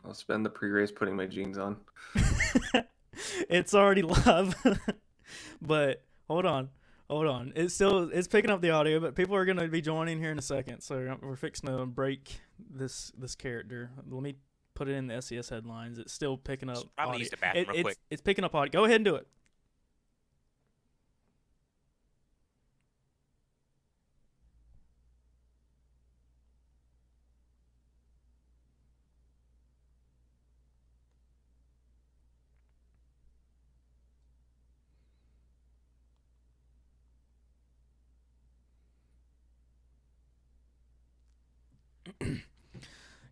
I'll spend the pre-race putting my jeans on. It's already live. But hold on. It's picking up the audio, but people are gonna be joining here in a second. So we're fixing to break this character. Let me put it in the SES headlines. It's still picking up Probably audio. use the bathroom real quick. It's picking up audio. Go ahead and do it.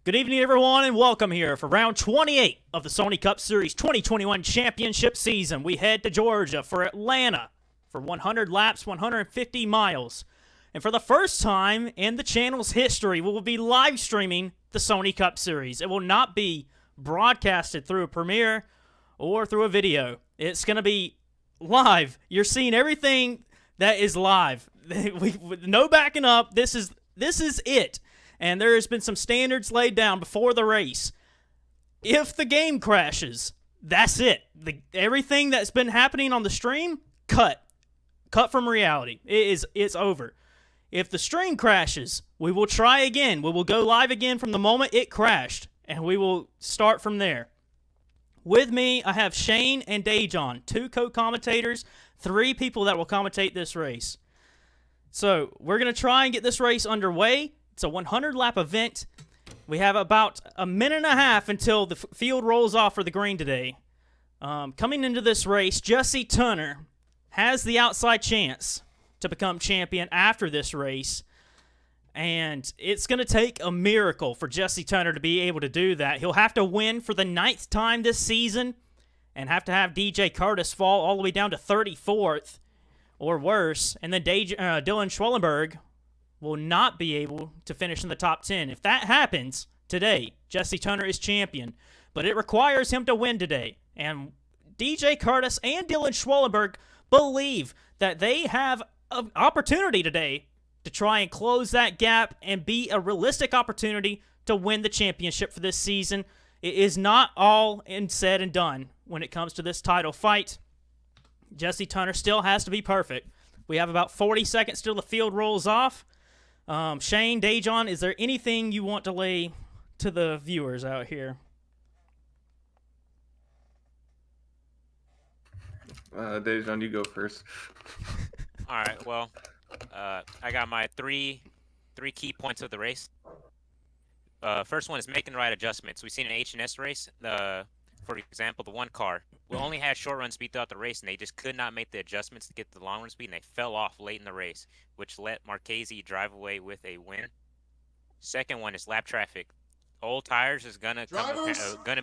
Good evening, everyone, and welcome here for round 28 of the Sony Cup Series 2021 Championship season. We head to Georgia for Atlanta for 100 laps, 150 miles. And for the first time in the channel's history, we will be live streaming the Sony Cup Series. It will not be broadcasted through a premiere or through a video. It's going to be live. You're seeing everything that is live. No backing up. This is it. And there has been some standards laid down before the race. If the game crashes, that's it. Everything that's been happening on the stream, cut from reality. It's over. If the stream crashes, we will try again. We will go live again from the moment it crashed, and we will start from there. With me, I have Shane and Dejon, 2 co-commentators, 3 people that will commentate this race. So we're going to try and get this race underway. It's a 100-lap event. We have about a minute and a half until the field rolls off for the green today. Coming into this race, Jesse Tunner has the outside chance to become champion after this race. And it's going to take a miracle for Jesse Tunner to be able to do that. He'll have to win for the 9th time this season and have to have DJ Curtis fall all the way down to 34th or worse. And then Dylan Schwellenberg will not be able to finish in the top 10. If that happens today, Jesse Tunner is champion. But it requires him to win today. And DJ Curtis and Dylan Schwellenberg believe that they have an opportunity today to try and close that gap and be a realistic opportunity to win the championship for this season. It is not all said and done when it comes to this title fight. Jesse Tunner still has to be perfect. We have about 40 seconds till the field rolls off. Shane, Dejon, is there anything you want to lay to the viewers out here? Dejon, you go first. All right. Well, I got my three key points of the race. First one is making the right adjustments. We've seen an H&S race. For example, the one car we only had short run speed throughout the race, and they just could not make the adjustments to get to the long run speed, and they fell off late in the race, which let Marchese drive away with a win. Second one is lap traffic. Old tires is gonna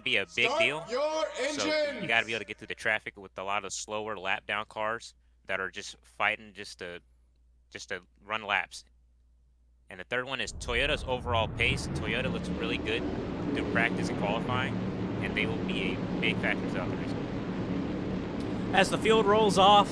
be a big deal. So you got to be able to get through the traffic with a lot of slower lap down cars that are just fighting just to run laps. And the third one is Toyota's overall pace. Toyota looks really good through practice and qualifying, and they will be a big factor throughout the race. As the field rolls off,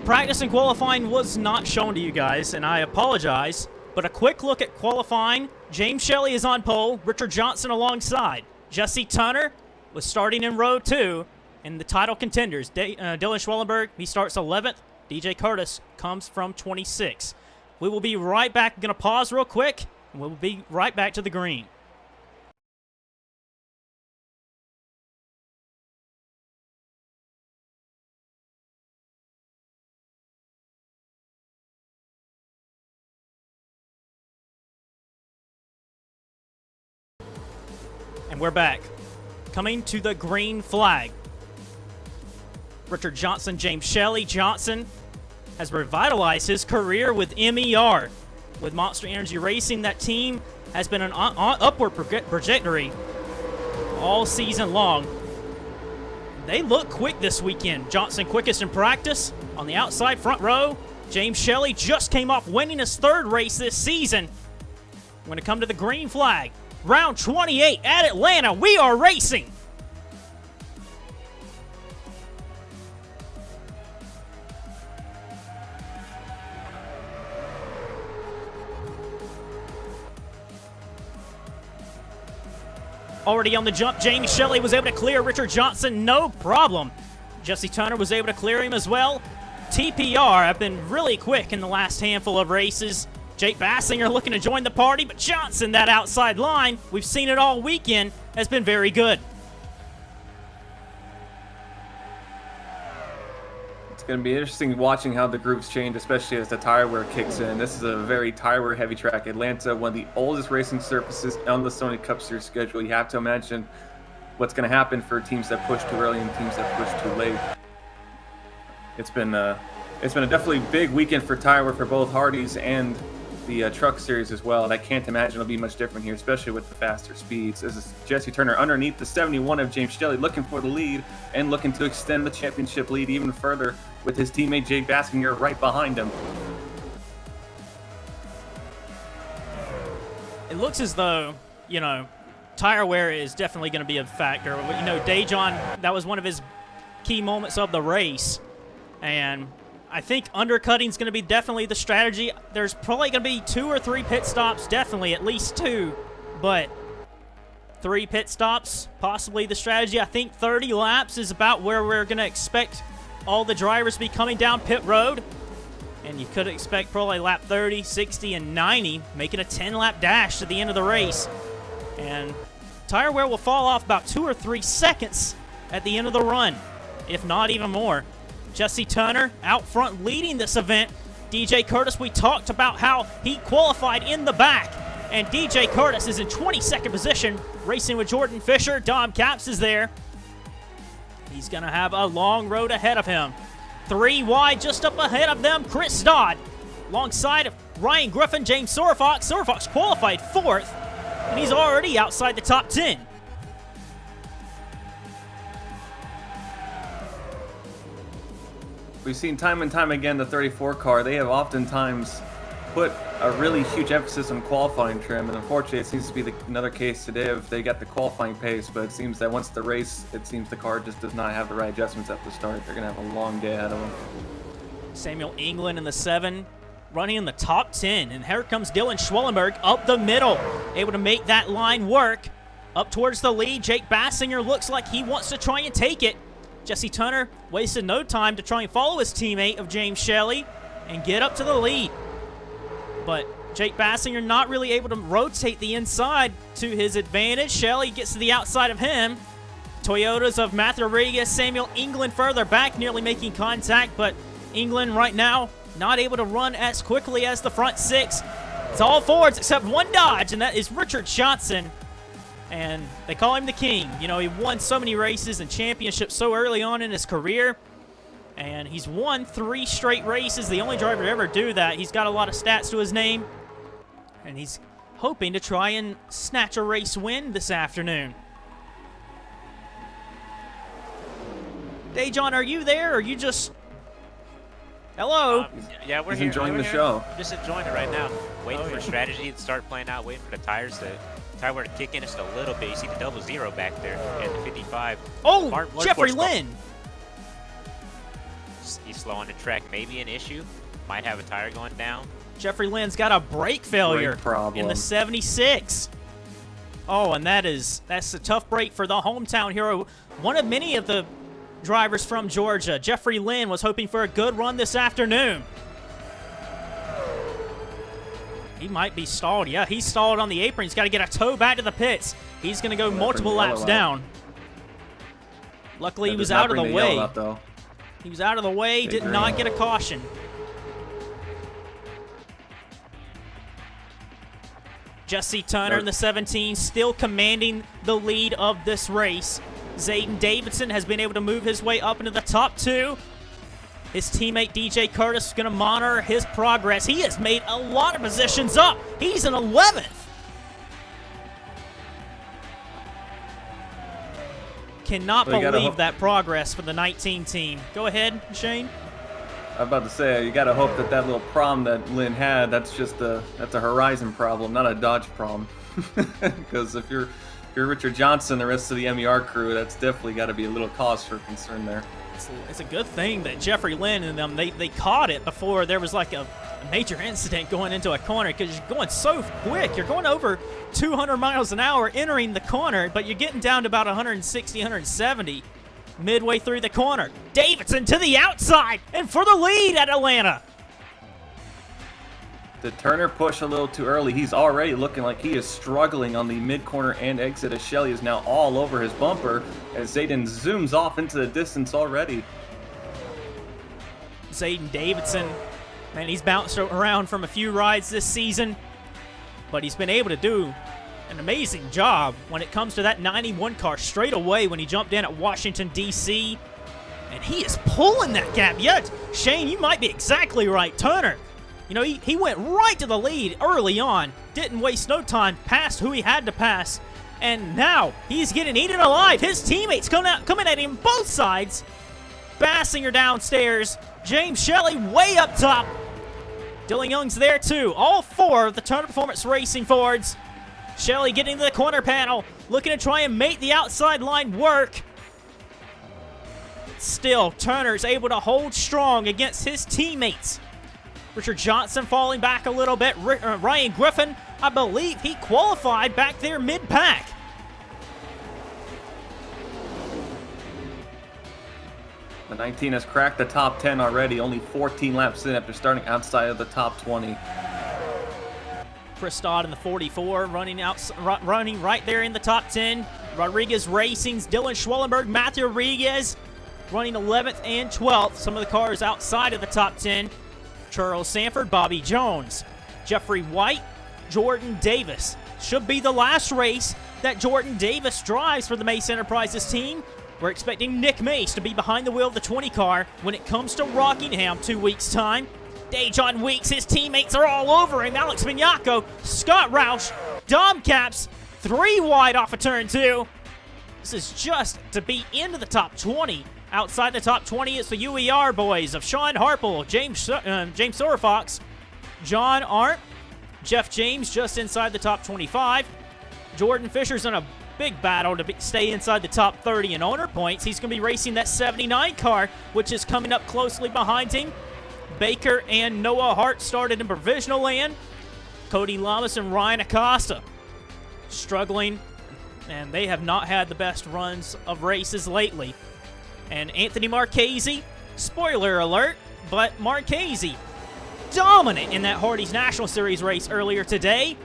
practice and qualifying was not shown to you guys, and I apologize, but a quick look at qualifying. James Shelley is on pole, Richard Johnson alongside. Jesse Tunner was starting in row 2 in the title contenders. Dylan Schwellenberg, he starts 11th. DJ Curtis comes from 26. We will be right back. I'm going to pause real quick, and we'll be right back to the green. And we're back. Coming to the green flag. Richard Johnson, James Shelley. Johnson has revitalized his career with MER. With Monster Energy Racing, that team has been an upward trajectory all season long. They look quick this weekend. Johnson quickest in practice on the outside front row. James Shelley just came off winning his 3rd race this season. When it comes to the green flag, round 28 at Atlanta, we are racing. already on the jump. James Shelley was able to clear Richard Johnson, no problem. Jesse Turner was able to clear him as well. TPR have been really quick in the last handful of races. Jake Bassinger looking to join the party, but Johnson, that outside line, we've seen it all weekend, has been very good. It's going to be interesting watching how the groups change, especially as the tire wear kicks in. This is a very tire wear heavy track. Atlanta, one of the oldest racing surfaces on the Sony Cup Series schedule. You have to imagine what's going to happen for teams that push too early and teams that push too late. It's been a definitely big weekend for tire wear for both Hardys and the truck series as well, and I can't imagine it'll be much different here, especially with the faster speeds. This is Jesse Turner underneath the 71 of James Shelley, looking for the lead and looking to extend the championship lead even further with his teammate Jake Bassinger right behind him. It looks as though, you know, tire wear is definitely going to be a factor. You know, Dejan, that was one of his key moments of the race, and I think undercutting is going to be definitely the strategy. There's probably going to be 2 or 3 pit stops, definitely at least 2, but 3 pit stops, possibly the strategy. I think 30 laps is about where we're going to expect all the drivers to be coming down pit road, and you could expect probably lap 30, 60, and 90, making a 10-lap dash to the end of the race. And tire wear will fall off about 2 or 3 seconds at the end of the run, if not even more. Jesse Turner out front leading this event. DJ Curtis, we talked about how he qualified in the back, and DJ Curtis is in 22nd position, racing with Jordan Fisher. Dom Capps is there. He's going to have a long road ahead of him. 3 wide just up ahead of them, Chris Dodd, alongside of Ryan Griffin, James Sorfox. Sorfox qualified 4th, and he's already outside the top 10. We've seen time and time again the 34 car, they have oftentimes put a really huge emphasis on qualifying trim, and unfortunately it seems to be another case today of they got the qualifying pace, but it seems that once the race, it seems the car just does not have the right adjustments at the start. They're going to have a long day ahead of them. Samuel England in the 7, running in the top 10, and here comes Dylan Schwellenberg up the middle, able to make that line work. Up towards the lead, Jake Bassinger looks like he wants to try and take it. Jesse Turner wasted no time to try and follow his teammate of James Shelley and get up to the lead. But Jake Bassinger not really able to rotate the inside to his advantage. Shelley gets to the outside of him. Toyotas of Matthew Rodriguez, Samuel England further back, nearly making contact, but England right now not able to run as quickly as the front 6. It's all Fords except 1 Dodge, and that is Richard Johnson. And they call him the king. You know, he won so many races and championships so early on in his career. And he's won 3 straight races, the only driver to ever do that. He's got a lot of stats to his name. And he's hoping to try and snatch a race win this afternoon. Dejan, are you there, or are you just... Hello? Yeah, we're He's here. enjoying We're the here. show. Just enjoying it right now. Waiting for strategy to start playing out, waiting for the tires to tire to kick in just a little bit. You see the 00 back there and the 55. Oh, Martin Jeffrey Motorsports Lynn. He's slow on the track. Maybe an issue. Might have a tire going down. Jeffrey Lynn's got a brake failure Brake problem. in the 76. Oh, and that's a tough break for the hometown hero. One of many of the drivers from Georgia. Jeffrey Lynn was hoping for a good run this afternoon. He might be stalled. Yeah, he's stalled on the apron. He's got to get a tow back to the pits. He's going to go multiple laps down. Luckily, he was out of the way. He was out of the way, did not get a caution. Jesse Turner in the 17, still commanding the lead of this race. Zayden Davidson has been able to move his way up into the top 2. His teammate DJ Curtis is going to monitor his progress. He has made a lot of positions up. He's in 11th. Cannot believe that progress for the 19 team. Go ahead, Shane. I'm about to say, you got to hope that that little problem that Lynn had, that's a Horizon problem, not a Dodge problem. Because if you're Richard Johnson, the rest of the MER crew, that's definitely got to be a little cause for concern there. It's a good thing that Jeffrey Lynn and them, they caught it before there was like a major incident going into a corner, because you're going so quick. You're going over 200 miles an hour entering the corner, but you're getting down to about 160, 170 midway through the corner. Davidson to the outside and for the lead at Atlanta. Did Turner push a little too early? He's already looking like he is struggling on the mid-corner and exit, as Shelley is now all over his bumper as Zayden zooms off into the distance already. Zayden Davidson, man, he's bounced around from a few rides this season, but he's been able to do an amazing job when it comes to that 91 car straight away when he jumped in at Washington, D.C., and he is pulling that gap. Yet, Shane, you might be exactly right. Turner, you know, he went right to the lead early on, didn't waste no time, passed who he had to pass, and now he's getting eaten alive. His teammates coming at him both sides. Bassinger downstairs. James Shelley way up top. Dylan Young's there too. All four of the Turner Performance Racing Fords. Shelley getting to the corner panel, looking to try and make the outside line work. Still, Turner's able to hold strong against his teammates. Richard Johnson falling back a little bit. Ryan Griffin, I believe he qualified back there mid-pack. The 19 has cracked the top 10 already, only 14 laps in after starting outside of the top 20. Chris Dodd in the 44, running right there in the top 10. Rodriguez Racing's Dylan Schwellenberg, Matthew Rodriguez running 11th and 12th. Some of the cars outside of the top 10. Charles Sanford, Bobby Jones, Jeffrey White, Jordan Davis. Should be the last race that Jordan Davis drives for the Mace Enterprises team. We're expecting Nick Mace to be behind the wheel of the 20 car when it comes to Rockingham 2 weeks' time. Dejon Weeks, his teammates are all over him. Alex Mignacco, Scott Roush, Dom Caps, 3 wide off of turn 2. This is just to be into the top 20. Outside the top 20, it's the UER boys of Sean Harple, James Sorefox, John Arndt, Jeff James just inside the top 25. Jordan Fisher's in a big battle to stay inside the top 30 in owner points. He's going to be racing that 79 car, which is coming up closely behind him. Baker and Noah Hart started in provisional land. Cody Lamas and Ryan Acosta struggling, and they have not had the best runs of races lately. And Anthony Marchese, spoiler alert, but Marchese dominant in that Hardee's National Series race earlier today.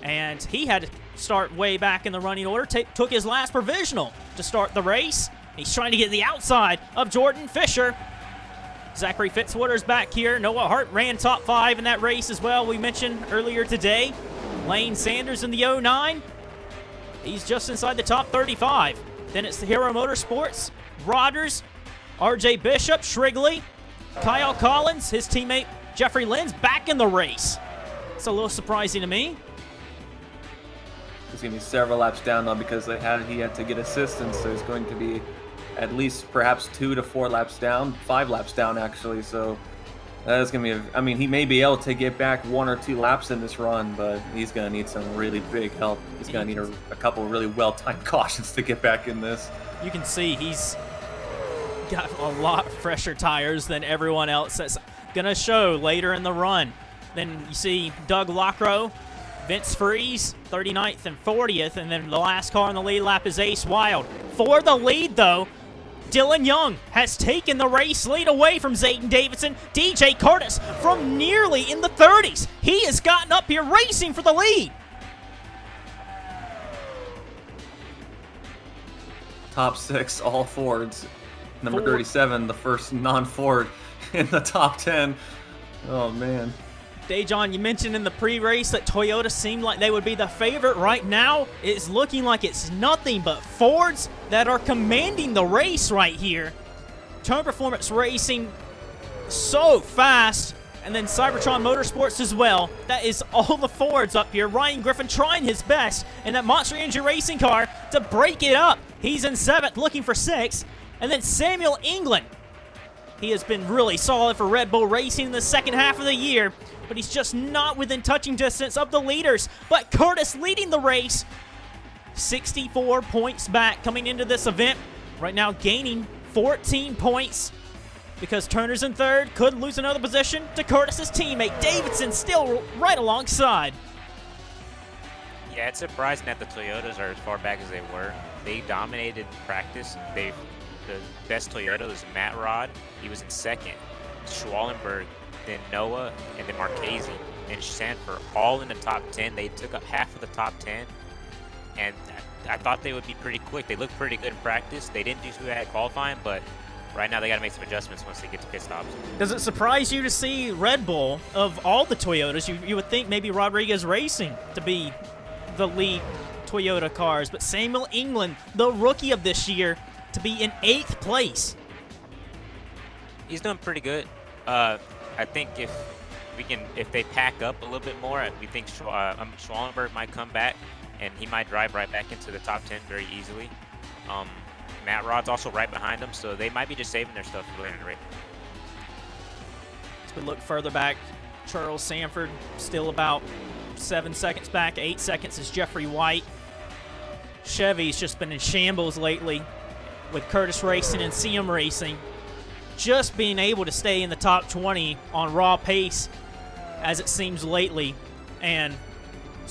And he had to start way back in the running order. Took his last provisional to start the race. He's trying to get the outside of Jordan Fisher. Zachary Fitzwater's back here. Noah Hart ran top 5 in that race as well, we mentioned earlier today. Lane Sanders in the 09. He's just inside the top 35. Then it's the Hero Motorsports, Rodgers, RJ Bishop, Shrigley, Kyle Collins, his teammate Jeffrey Lynn's back in the race. It's a little surprising to me. He's going to be several laps down now because he had to get assistance, so he's going to be at least perhaps 2 to 4 laps down, 5 laps down actually. So that is going to be, I mean, he may be able to get back 1 or 2 laps in this run, but he's going to need some really big help. He's going to need a couple really well-timed cautions to get back in this. You can see he's got a lot fresher tires than everyone else. That's going to show later in the run. Then you see Doug Lockrow, Vince Freeze, 39th and 40th, and then the last car on the lead lap is Ace Wild. For the lead, though, Dylan Young has taken the race lead away from Zayden Davidson. DJ Curtis from nearly in the 30s. He has gotten up here racing for the lead. Top 6, all Fords. Number 37, the first non-Ford in the top 10. Oh, man. Dejon, you mentioned in the pre-race that Toyota seemed like they would be the favorite. Right now, it's looking like it's nothing but Fords that are commanding the race right here. Turner Performance Racing so fast, and then Cybertron Motorsports as well. That is all the Fords up here. Ryan Griffin trying his best in that Monster Energy Racing car to break it up. He's in 7th, looking for 6th. And then Samuel England. He has been really solid for Red Bull Racing in the second half of the year, but he's just not within touching distance of the leaders. But Curtis leading the race, 64 points back coming into this event. Right now gaining 14 points because Turner's in third. Could lose another position to Curtis's teammate. Davidson still right alongside. Yeah, it's surprising that the Toyotas are as far back as they were. They dominated practice. The best Toyota was Matt Rod. He was in second. Schwallenberg, then Noah, and then Marchese and Sanford all in the top 10. They took up half of the top 10, and I thought they would be pretty quick. They looked pretty good in practice. They didn't do too bad qualifying, but right now they got to make some adjustments once they get to pit stops. Does it surprise you to see Red Bull, of all the Toyotas, you would think maybe Rodriguez Racing to be the lead Toyota cars, but Samuel England, the rookie of this year, to be in 8th place? He's doing pretty good. I think if they pack up a little bit more, we think Schwallenberg might come back, and he might drive right back into the top 10 very easily. Matt Rod's also right behind him, so they might be just saving their stuff for later in the race. As we look further back, Charles Sanford still about 7 seconds back. 8 seconds is Jeffrey White. Chevy's just been in shambles lately with Curtis Racing and CM Racing. Just being able to stay in the top 20 on raw pace as it seems lately. And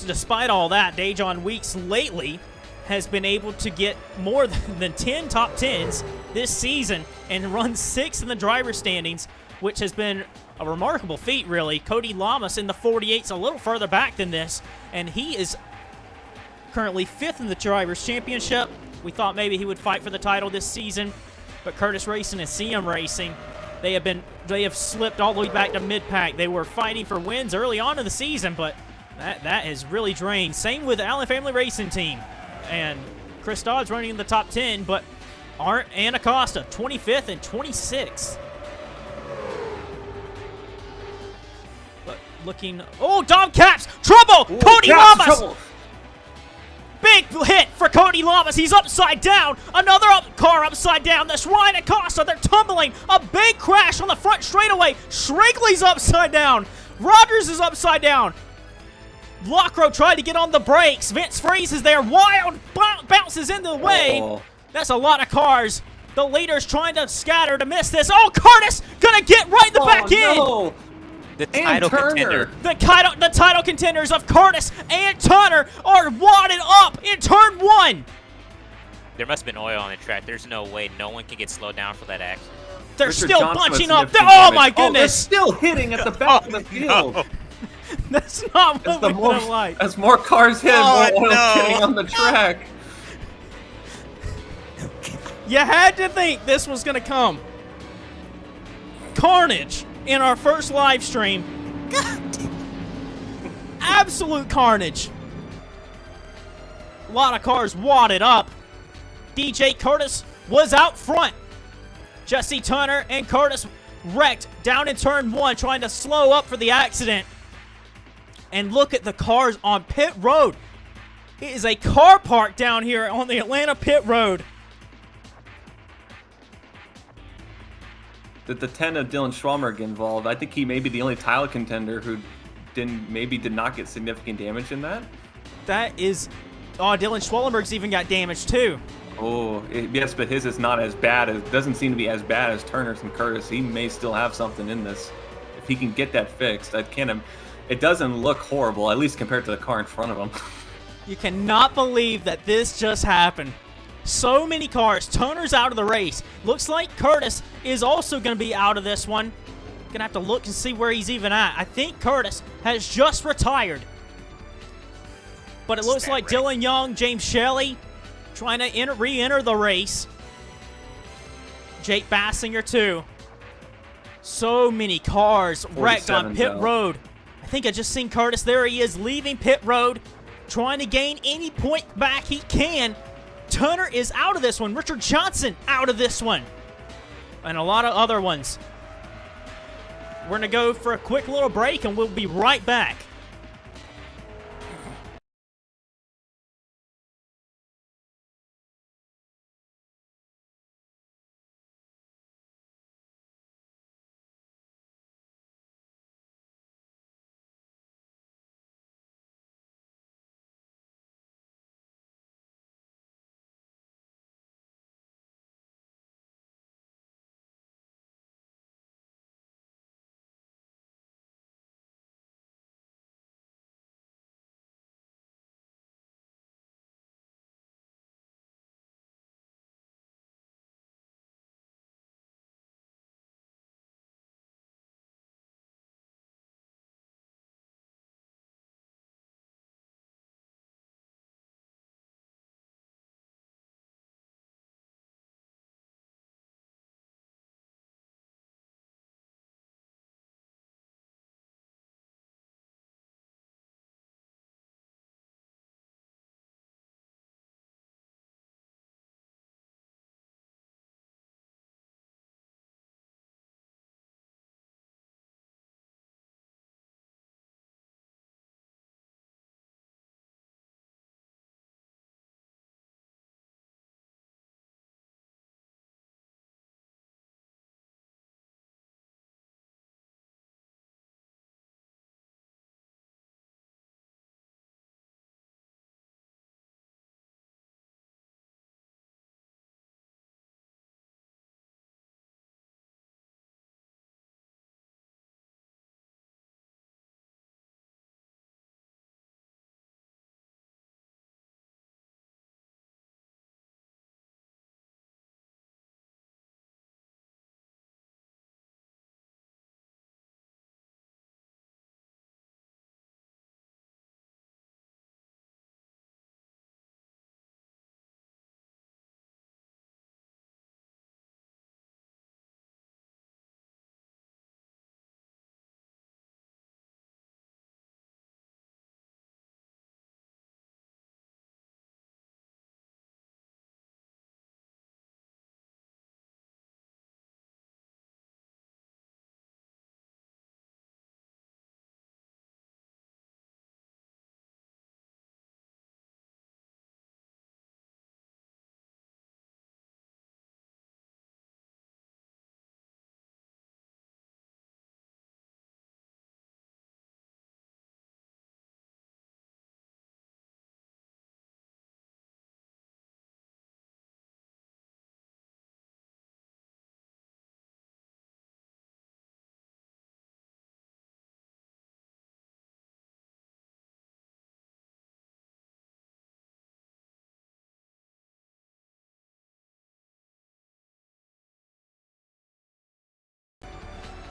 despite all that, Dejon Weeks lately has been able to get more than 10 top 10s this season and run 6th in the driver's standings, which has been a remarkable feat, really. Cody Lamas in the 48's a little further back than this, and he is currently 5th in the Drivers' Championship. We thought maybe he would fight for the title this season, but Curtis Racing and CM Racing, they have slipped all the way back to mid-pack. They were fighting for wins early on in the season, but that has really drained. Same with Allen Family Racing Team, and Chris Dodd's running in the top 10, but Arndt and Acosta, 25th and 26th. Looking, oh, Dom Caps, trouble! Ooh, Cody Caps, Lamas! trouble. Big hit for Cody Lamas. He's upside down. Another car upside down. That's Ryan Acosta. They're tumbling. A big crash on the front straightaway. Shrinkley's upside down. Rogers is upside down. Lockrow tried to get on the brakes. Vince Freeze is there. Wild bounces into the way. Oh. That's a lot of cars. The leader's trying to scatter to miss this. Oh, Curtis gonna get right in the back end. No. The title contender. The title contenders of Curtis and Turner are wadded up in turn 1. There must have been oil on the track. There's no way no one can get slowed down for that accident. They're Richard still Johnson bunching with up. significant Oh damage. my Oh, they're goodness. still hitting at the back of the field. No. That's not what we would have liked. As more cars hit, Oh, more oil no. getting on the track. You had to think this was going to come. Carnage in our first live stream. Absolute carnage. A lot of cars wadded up. DJ Curtis was out front. Jesse Turner and Curtis wrecked down in turn 1, trying to slow up for the accident. And look at the cars on pit road. It is a car park down here on the Atlanta pit road. Did the 10 of Dylan Schwalmer get involved? I think he may be the only title contender who did not get significant damage in that. That is... Oh, Dylan Schwallenberg's even got damage too. Oh, yes, but his is not as bad. It doesn't seem to be as bad as Turner's and Curtis. He may still have something in this. If he can get that fixed, it doesn't look horrible, at least compared to the car in front of him. You cannot believe that this just happened. So many cars. Turner's out of the race. Looks like Curtis is also going to be out of this one. Gonna have to look and see where he's even at. I think Curtis has just retired. But it looks like Dylan Young, James Shelley trying to re-enter the race. Jake Bassinger too. So many cars wrecked on pit road. I think I just seen Curtis. There he is leaving pit road, trying to gain any point back he can. Turner is out of this one. Richard Johnson out of this one. And a lot of other ones. We're going to go for a quick little break, and we'll be right back.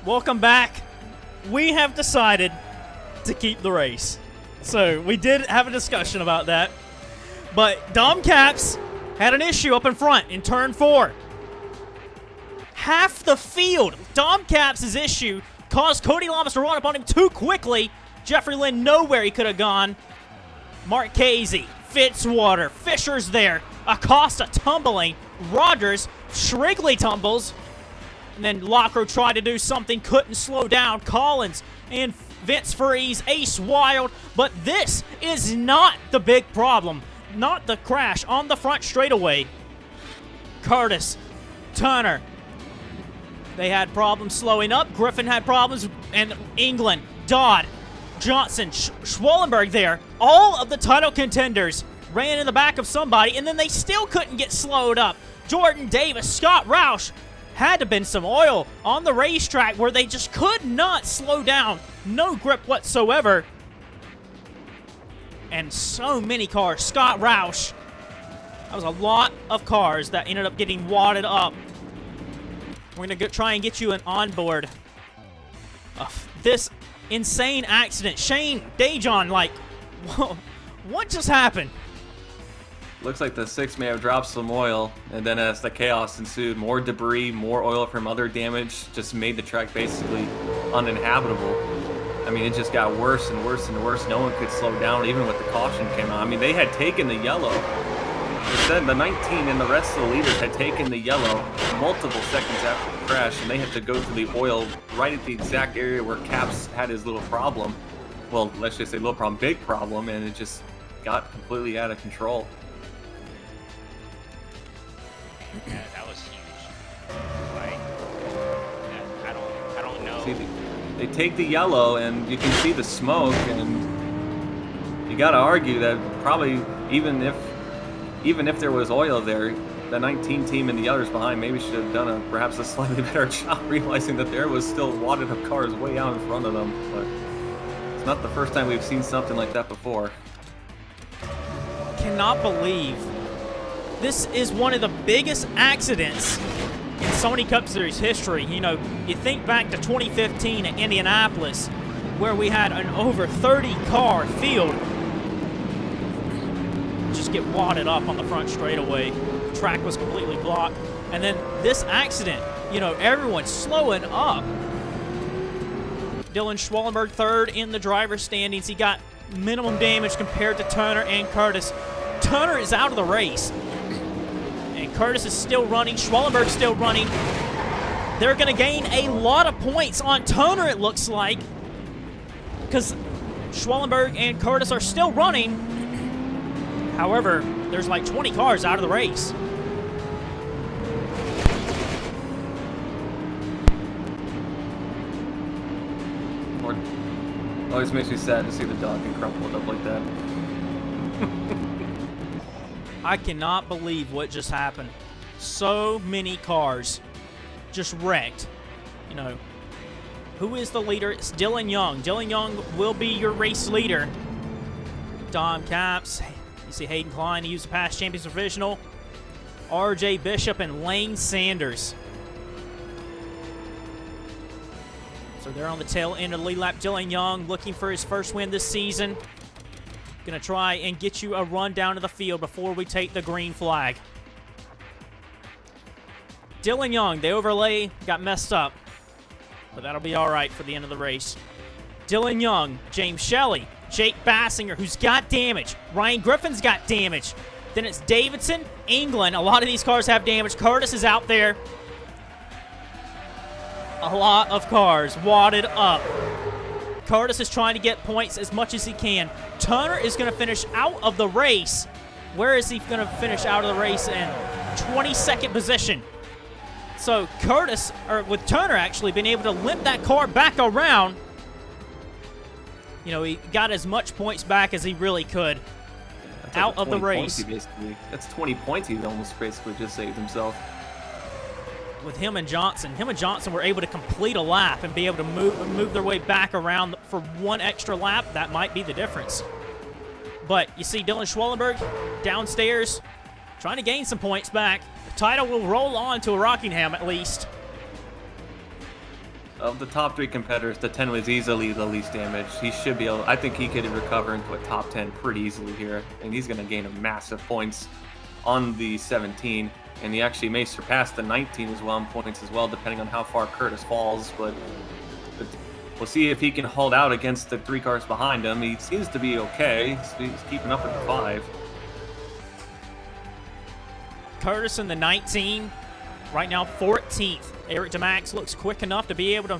welcome back. We have decided to keep the race. So we did have a discussion about that. But Dom Caps had an issue up in front in turn 4. Half the field, Dom Caps' issue caused Cody Lamas to run up on him too quickly. Jeffrey Lynn nowhere he could have gone. Marchese, Fitzwater, Fisher's there. Acosta tumbling. Rogers, Shrigley tumbles. And then Lockro tried to do something, couldn't slow down. Collins and Vince Freeze, Ace Wild. But this is not the big problem. Not the crash on the front straightaway. Curtis, Turner. They had problems slowing up. Griffin had problems. And England, Dodd, Johnson, Schwallenberg there. All of the title contenders ran in the back of somebody, and then they still couldn't get slowed up. Jordan Davis, Scott Roush. Had to have been some oil on the racetrack where they just could not slow down. No grip whatsoever. And so many cars. Scott Roush. That was a lot of cars that ended up getting wadded up. We're going to try and get you an onboard of this insane accident. Shane Dejon, like, whoa, what just happened? Looks like the 6 may have dropped some oil, and then as the chaos ensued, more debris, more oil from other damage just made the track basically uninhabitable. I mean, it just got worse and worse and worse. No one could slow down, even with the caution came out. I mean, they had taken the yellow. Instead, the 19 and the rest of the leaders had taken the yellow multiple seconds after the crash, and they had to go through the oil right at the exact area where Caps had his little problem. Well, let's just say little problem, big problem, and it just got completely out of control. Yeah, that was huge. Like, I don't know. See, they take the yellow, and you can see the smoke, and you got to argue that probably even if there was oil there, the 19 team and the others behind maybe should have done perhaps a slightly better job realizing that there was still wadded up cars way out in front of them. But it's not the first time we've seen something like that before. Cannot believe this is one of the biggest accidents in Sony Cup Series history. You know, you think back to 2015 at Indianapolis, where we had an over 30-car field just get wadded up on the front straightaway. The track was completely blocked. And then this accident, you know, everyone's slowing up. Dylan Schwallenberg third in the driver's standings. He got minimum damage compared to Turner and Curtis. Turner is out of the race. And Curtis is still running. Schwallenberg's still running. They're going to gain a lot of points on Turner, it looks like, because Schwallenberg and Curtis are still running. However, there's like 20 cars out of the race. Always makes me sad to see the dog get crumpled up like that. I cannot believe what just happened. So many cars just wrecked. You know, who is the leader? It's Dylan Young. Dylan Young will be your race leader. Dom Caps. You see Hayden Klein. He used the past champions provisional. RJ Bishop and Lane Sanders. So they're on the tail end of the lead lap. Dylan Young looking for his first win this season. Gonna try and get you a run down to the field before we take the green flag. Dylan Young, the overlay got messed up, but that'll be all right for the end of the race. Dylan Young, James Shelley, Jake Bassinger, who's got damage. Ryan Griffin's got damage. Then it's Davidson, England. A lot of these cars have damage. Curtis is out there. A lot of cars wadded up. Curtis is trying to get points as much as he can. Turner is going to finish out of the race. Where is he going to finish out of the race in? 22nd position. So Curtis, or with Turner actually, been able to limp that car back around. You know, he got as much points back as he really could out of the race. That's 20 points he almost basically just saved himself. With him and Johnson were able to complete a lap and be able to move their way back around for one extra lap. That might be the difference. But you see Dylan Schwallenberg downstairs trying to gain some points back. The title will roll on to Rockingham at least. of the top 3 competitors, the 10 was easily the least damaged. He should be able, I think he could recover into a top 10 pretty easily here. And he's going to gain a massive points on the 17. And he actually may surpass the 19 as well in points as well, depending on how far Curtis falls. But we'll see if he can hold out against the 3 cars behind him. He seems to be okay. He's keeping up at the 5. Curtis in the 19, right now 14th. Eric DeMax looks quick enough to be able to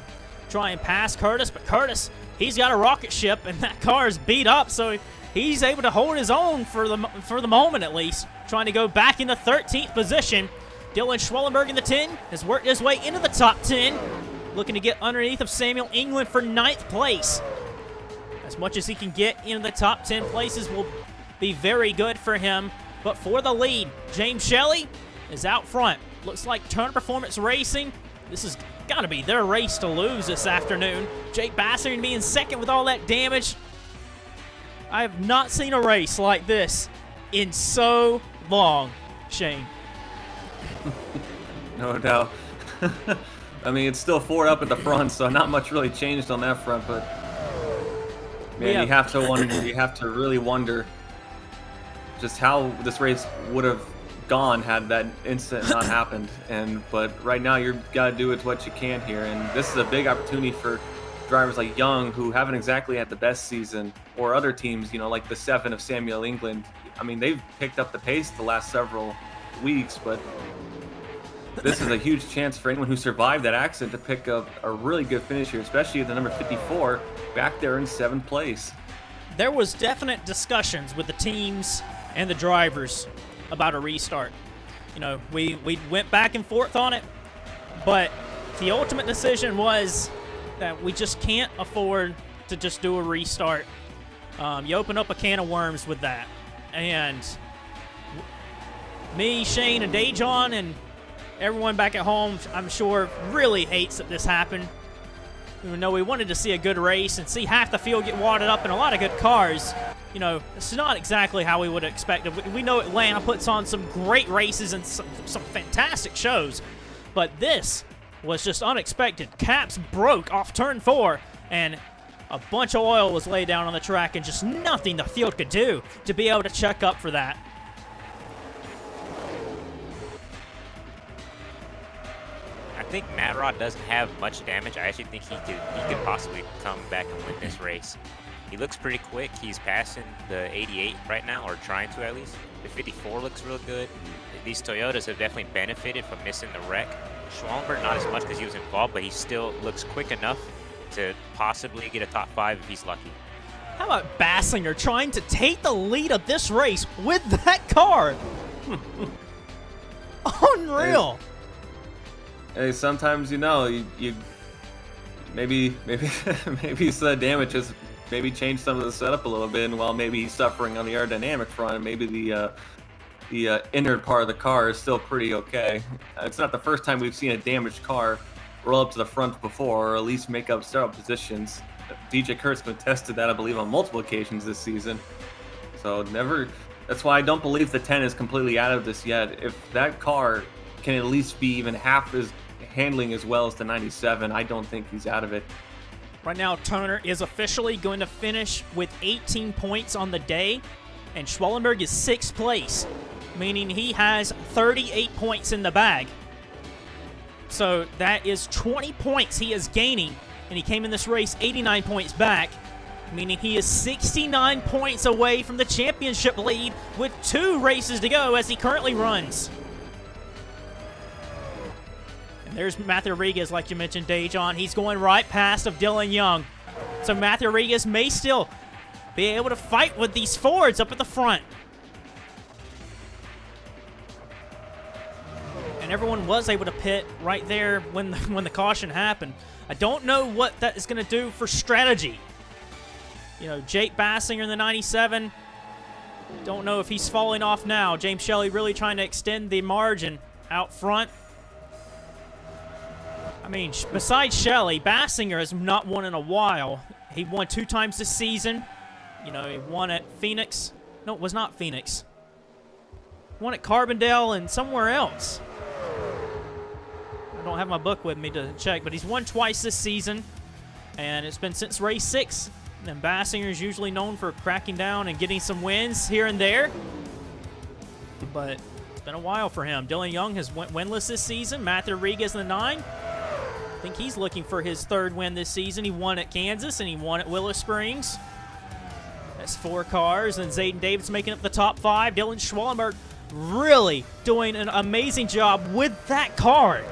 try and pass Curtis, but Curtis, he's got a rocket ship, and that car is beat up, so he's able to hold his own for the moment at least, trying to go back into 13th position. Dylan Schwellenberg in the 10 has worked his way into the top 10, looking to get underneath of Samuel England for 9th place. As much as he can get into the top 10 places will be very good for him. But for the lead, James Shelley is out front. Looks like Turner Performance Racing, this has got to be their race to lose this afternoon. Jake Bassler being second with all that damage. I have not seen a race like this in so long, Shane. No doubt. I mean, it's still 4 up at the front, so not much really changed on that front. But man, you have to wonder. You have to really wonder just how this race would have gone had that incident not happened. But right now, you got to do with what you can here, and this is a big opportunity for drivers like Young, who haven't exactly had the best season, or other teams, you know, like the 7 of Samuel England. I mean, they've picked up the pace the last several weeks, but this is a huge chance for anyone who survived that accident to pick up a really good finish here, especially the number 54 back there in 7th place. There was definite discussions with the teams and the drivers about a restart. You know, we went back and forth on it, but the ultimate decision was that we just can't afford to just do a restart. You open up a can of worms with that. And me, Shane, and Dejon, and everyone back at home, I'm sure, really hates that this happened. Even though we wanted to see a good race and see half the field get wadded up in a lot of good cars, you know, it's not exactly how we would have expected. We know Atlanta puts on some great races and some fantastic shows, but this was just unexpected. Caps broke off turn 4, and a bunch of oil was laid down on the track, and just nothing the field could do to be able to check up for that. I think Matt Rod doesn't have much damage. I actually think he could possibly come back and win this race. He looks pretty quick. He's passing the 88 right now, or trying to at least. The 54 looks real good. These Toyotas have definitely benefited from missing the wreck. Schwallenberg not as much because he was involved, but he still looks quick enough to possibly get a top 5 if he's lucky. How about Bassinger trying to take the lead of this race with that car? Unreal. Hey, sometimes, you know, you maybe the damage has maybe changed some of the setup a little bit, and while maybe he's suffering on the aerodynamic front, maybe the inner part of the car is still pretty okay. It's not the first time we've seen a damaged car roll up to the front before, or at least make up several positions. DJ Kurtzman tested that, I believe, on multiple occasions this season. So that's why I don't believe the 10 is completely out of this yet. If that car can at least be even half as handling as well as the 97, I don't think he's out of it. Right now, Turner is officially going to finish with 18 points on the day, and Schwallenberg is 6th place, meaning he has 38 points in the bag. So that is 20 points he is gaining, and he came in this race 89 points back, meaning he is 69 points away from the championship lead with 2 races to go as he currently runs. And there's Matthew Rodriguez, like you mentioned, Dejon. He's going right past of Dylan Young. So Matthew Rodriguez may still be able to fight with these Fords up at the front. And everyone was able to pit right there when the caution happened. I don't know what that is going to do for strategy. You know, Jake Bassinger in the 97. Don't know if he's falling off now. James Shelley really trying to extend the margin out front. I mean, besides Shelley, Bassinger has not won in a while. He won 2 times this season. You know, he won at Phoenix. No, it was not Phoenix. Won at Carbondale and somewhere else. don't have my book with me to check, but he's won twice this season, and it's been since race 6. And Bassinger is usually known for cracking down and getting some wins here and there, but it's been a while for him. Dylan Young has went winless this season. Matthew Rodriguez in the 9. I think he's looking for his 3rd win this season. He won at Kansas, and he won at Willow Springs. That's 4 cars, and Zayden Davis making up the top 5. Dylan Schwallenberg really doing an amazing job with that car.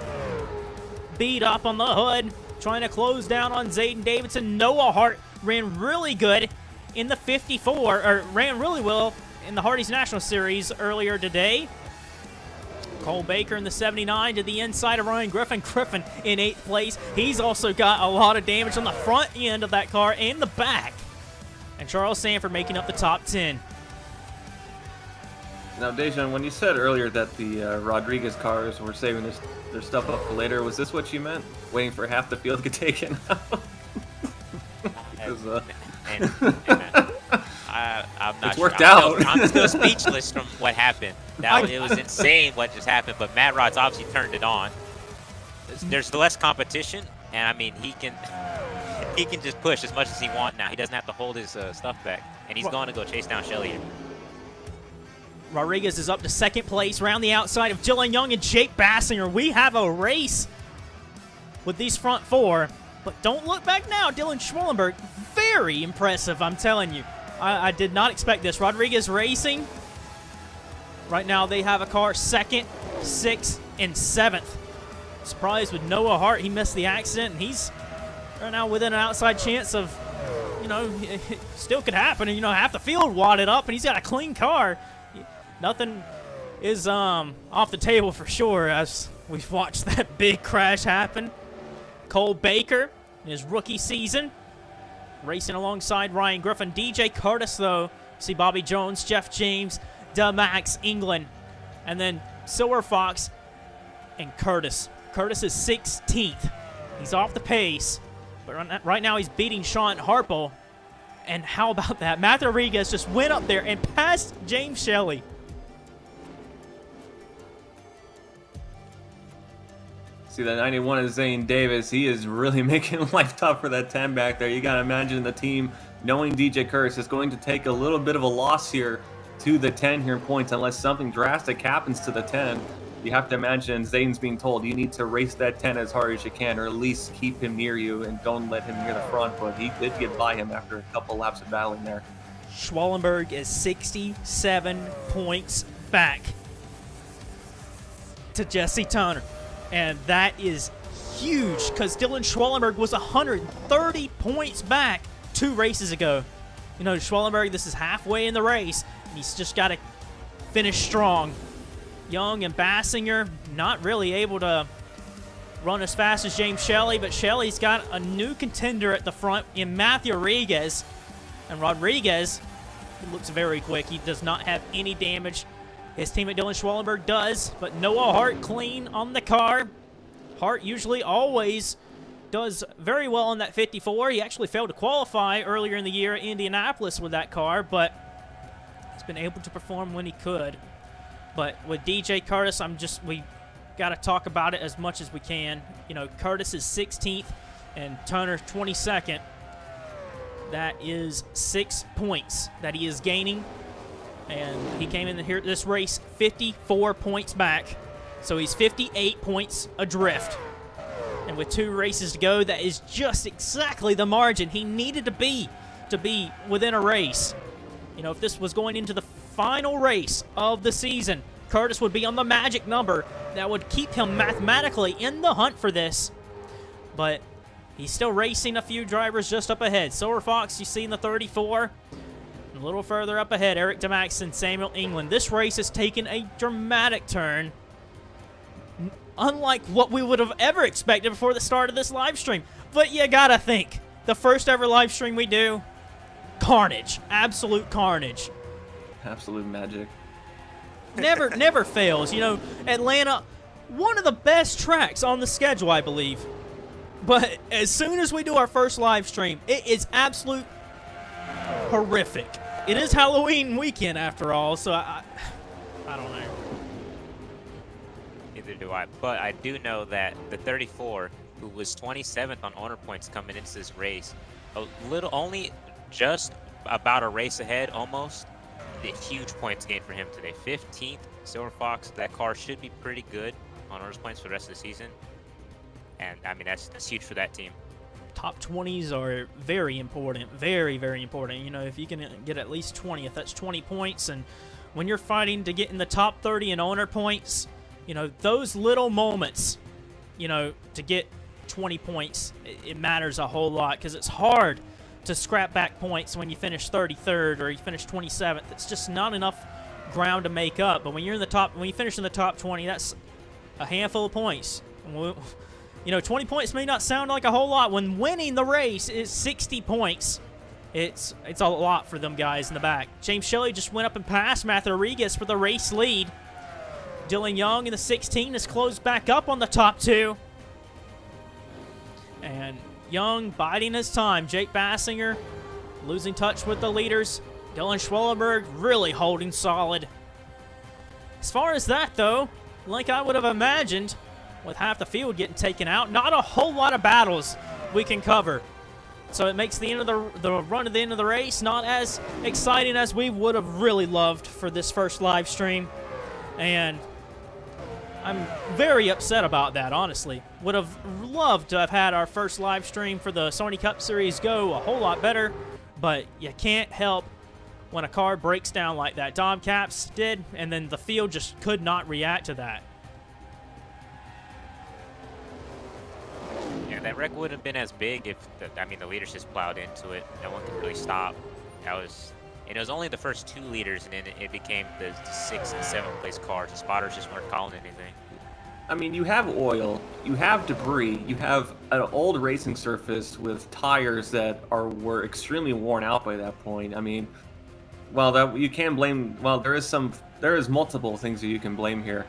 Beat up on the hood, trying to close down on Zayden Davidson. Noah Hart ran really good in the 54, or ran really well in the Hardee's National Series earlier today. Cole Baker in the 79 to the inside of Ryan Griffin. Griffin in 8th place. He's also got a lot of damage on the front end of that car and the back. And Charles Sanford making up the top 10. Now, Dejan, when you said earlier that the Rodriguez cars were saving their stuff up for later, was this what you meant? Waiting for half the field to get taken out? I'm not it's sure. worked out. I'm still speechless from what happened. It was insane what just happened, but Matt Rod's obviously turned it on. There's less competition, and I mean, he can just push as much as he wants now. He doesn't have to hold his stuff back, and he's going to go chase down Shelly. Rodriguez is up to 2nd place, around the outside of Dylan Young and Jake Bassinger. We have a race with these front 4, but don't look back now. Dylan Schwallenberg, very impressive, I'm telling you. I did not expect this. Rodriguez Racing, right now they have a car 2nd, 6th, and 7th. Surprised with Noah Hart. He missed the accident, and he's right now within an outside chance of, it still could happen. And, half the field wadded up, and he's got a clean car. Nothing is off the table for sure as we've watched that big crash happen. Cole Baker in his rookie season, racing alongside Ryan Griffin. DJ Curtis, though, see Bobby Jones, Jeff James, DeMax England, and then Silver Fox and Curtis. Curtis is 16th. He's off the pace, but right now he's beating Sean Harple. And how about that? Matt Rodriguez just went up there and passed James Shelley. See, that 91 is Zane Davis. He is really making life tough for that 10 back there. You got to imagine the team, knowing DJ Curtis, is going to take a little bit of a loss here to the 10 here in points unless something drastic happens to the 10. You have to imagine Zane's being told you need to race that 10 as hard as you can, or at least keep him near you and don't let him near the front. But he did get by him after a couple laps of battling there. Schwallenberg is 67 points back to Jesse Turner. And that is huge because Dylan Schwallenberg was 130 points back 2 races ago. Schwallenberg, this is halfway in the race, and he's just got to finish strong. Young and Bassinger not really able to run as fast as James Shelley, but Shelley's got a new contender at the front in Matthew Rodriguez. And Rodriguez, he looks very quick. He does not have any damage. His teammate Dylan Schwallenberg does, but Noah Hart clean on the car. Hart usually always does very well on that 54. He actually failed to qualify earlier in the year at Indianapolis with that car, but he's been able to perform when he could. But with DJ Curtis, we got to talk about it as much as we can. Curtis is 16th and Turner 22nd. That is 6 points that he is gaining. And he came in here this race 54 points back. So he's 58 points adrift. And with 2 races to go, that is just exactly the margin he needed to be within a race. If this was going into the final race of the season, Curtis would be on the magic number that would keep him mathematically in the hunt for this. But he's still racing a few drivers just up ahead. Silver Fox, you see in the 34. A little further up ahead, Eric DeMax and Samuel England. This race has taken a dramatic turn, unlike what we would have ever expected before the start of this live stream. But you gotta think, the first ever live stream we do, carnage, absolute carnage. Absolute magic. Never fails. Atlanta, one of the best tracks on the schedule, I believe. But as soon as we do our first live stream, it is absolute horrific. It is Halloween weekend after all, so I don't know. neither do I. But I do know that the 34, who was 27th on owner points coming into this race, only just about a race ahead, almost. A huge points gain for him today. 15th, Silver Fox. That car should be pretty good on owners points for the rest of the season. And I mean, that's huge for that team. Top 20s are very important, very, very important. You know, if you can get at least 20, if that's 20 points, and when you're fighting to get in the top 30 in owner points, you know, those little moments, you know, to get 20 points, it matters a whole lot, because it's hard to scrap back points when you finish 33rd or you finish 27th. It's just not enough ground to make up. But when you're in the top, when you finish in the top 20, that's a handful of points. You know, 20 points may not sound like a whole lot. When winning the race is 60 points, it's a lot for them guys in the back. James Shelley just went up and passed Matthew Rodriguez for the race lead. Dylan Young in the 16 has closed back up on the top 2. And Young biding his time. Jake Bassinger losing touch with the leaders. Dylan Schwellenberg really holding solid. As far as that, though, like I would have imagined, with half the field getting taken out, not a whole lot of battles we can cover. So it makes the end of the run to the end of the race not as exciting as we would have really loved for this first live stream. And I'm very upset about that, honestly. Would have loved to have had our first live stream for the Sony Cup Series go a whole lot better, but you can't help when a car breaks down like that. Dom Caps did, and then the field just could not react to that. Yeah, that wreck wouldn't have been as big if, the leaders just plowed into it. No one could really stop. And it was only the first 2 leaders, and then it became the 6th and 7th place cars. The spotters just weren't calling anything. I mean, you have oil, you have debris, you have an old racing surface with tires that were extremely worn out by that point. I mean, well, you can blame. Well, there is multiple things that you can blame here,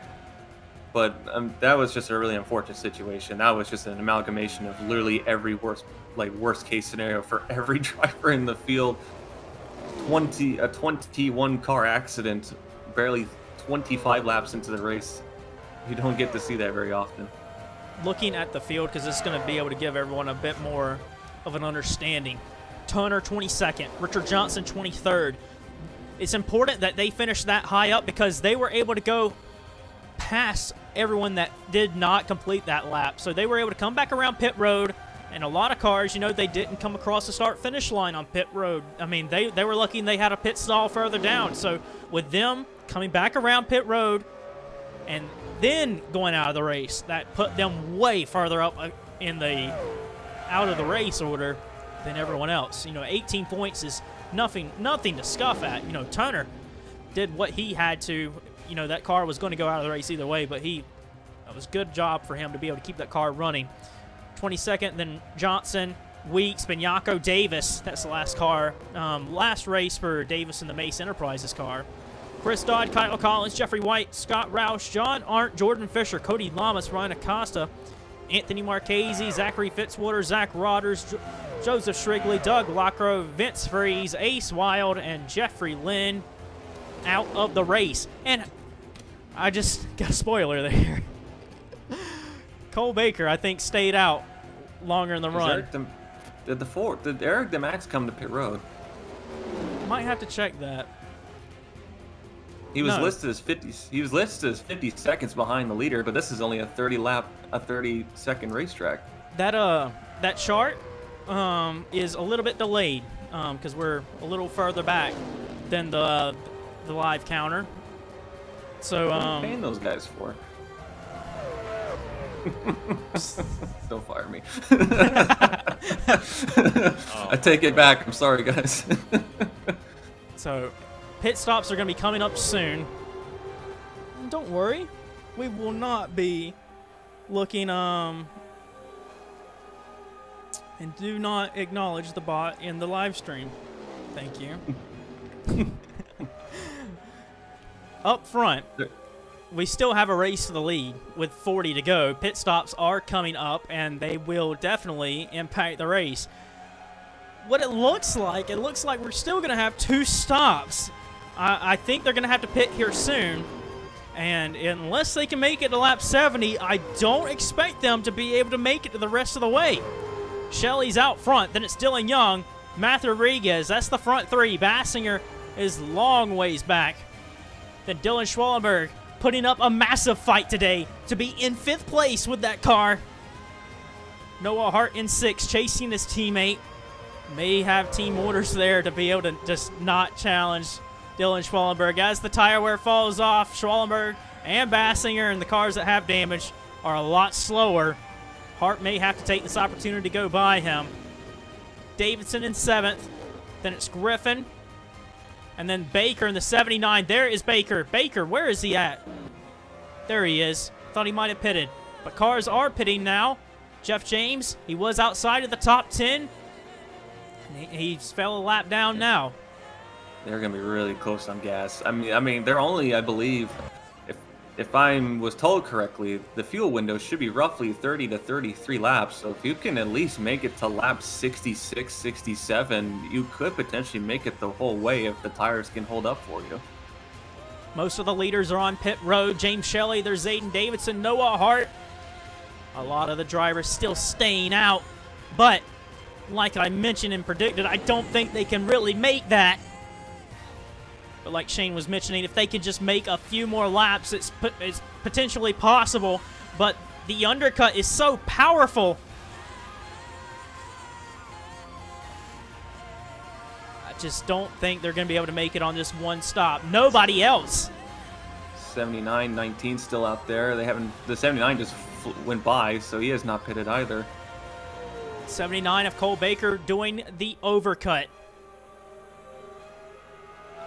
but that was just a really unfortunate situation. That was just an amalgamation of literally every worst case scenario for every driver in the field. A 21 car accident, barely 25 laps into the race. You don't get to see that very often. Looking at the field, because it's going to be able to give everyone a bit more of an understanding. Turner 22nd, Richard Johnson 23rd. It's important that they finish that high up because they were able to go past everyone that did not complete that lap. So they were able to come back around pit road. And a lot of cars, you know, they didn't come across the start-finish line on pit road. I mean, they were lucky they had a pit stall further down. So with them coming back around pit road and then going out of the race, that put them way further up in the out of the race order than everyone else. You know, 18 points is nothing to scoff at. You know, Turner did what he had to. You know, that car was going to go out of the race either way, but it was a good job for him to be able to keep that car running. 22nd, then Johnson, Weeks, Bignacco, Davis. That's the last car. Last race for Davis in the Mace Enterprises car. Chris Dodd, Kyle Collins, Jeffrey White, Scott Roush, John Arndt, Jordan Fisher, Cody Lamas, Ryan Acosta, Anthony Marchese, Zachary Fitzwater, Zach Rodders, Joseph Shrigley, Doug Lockrow, Vince Freeze, Ace Wild, and Jeffrey Lynn out of the race. And I just got a spoiler there. Cole Baker, I think, stayed out longer in the run. Did Eric DeMax come to pit road? Might have to check that. He was listed as 50. He was listed as 50 seconds behind the leader, but this is only a 30-second racetrack. That chart is a little bit delayed because we're a little further back than the live counter. So what are you paying those guys for? Don't fire me. I take it back. I'm sorry, guys. So, pit stops are going to be coming up soon. And don't worry, we will not be looking and do not acknowledge the bot in the live stream. Thank you. Up front, we still have a race to the lead with 40 to go. Pit stops are coming up, and they will definitely impact the race. What it looks like we're still going to have 2 stops. I think they're going to have to pit here soon. And unless they can make it to lap 70, I don't expect them to be able to make it to the rest of the way. Shelley's out front, then it's Dylan Young, Matt Rodriguez, that's the front three. Bassinger is long ways back. Then Dylan Schwallenberg putting up a massive fight today to be in 5th place with that car. Noah Hart in 6th, chasing his teammate. May have team orders there to be able to just not challenge Dylan Schwallenberg. As the tire wear falls off, Schwallenberg and Bassinger and the cars that have damage are a lot slower. Hart may have to take this opportunity to go by him. Davidson in 7th. Then it's Griffin. And then Baker in the 79. There is Baker. Baker, where is he at? There he is. Thought he might have pitted. But cars are pitting now. Jeff James, he was outside of the top 10. He fell a lap down now. They're going to be really close on gas. I mean, they're only, I believe, if I was told correctly, the fuel window should be roughly 30 to 33 laps. So if you can at least make it to lap 66, 67, you could potentially make it the whole way if the tires can hold up for you. Most of the leaders are on pit road. James Shelley, there's Zayden Davidson, Noah Hart. A lot of the drivers still staying out. But like I mentioned and predicted, I don't think they can really make that. But like Shane was mentioning, if they can just make a few more laps, it's potentially possible. But the undercut is so powerful. I just don't think they're going to be able to make it on this one stop. Nobody else. 79-19 still out there. They haven't. The 79 just went by, so he has not pitted either. 79 of Cole Baker doing the overcut.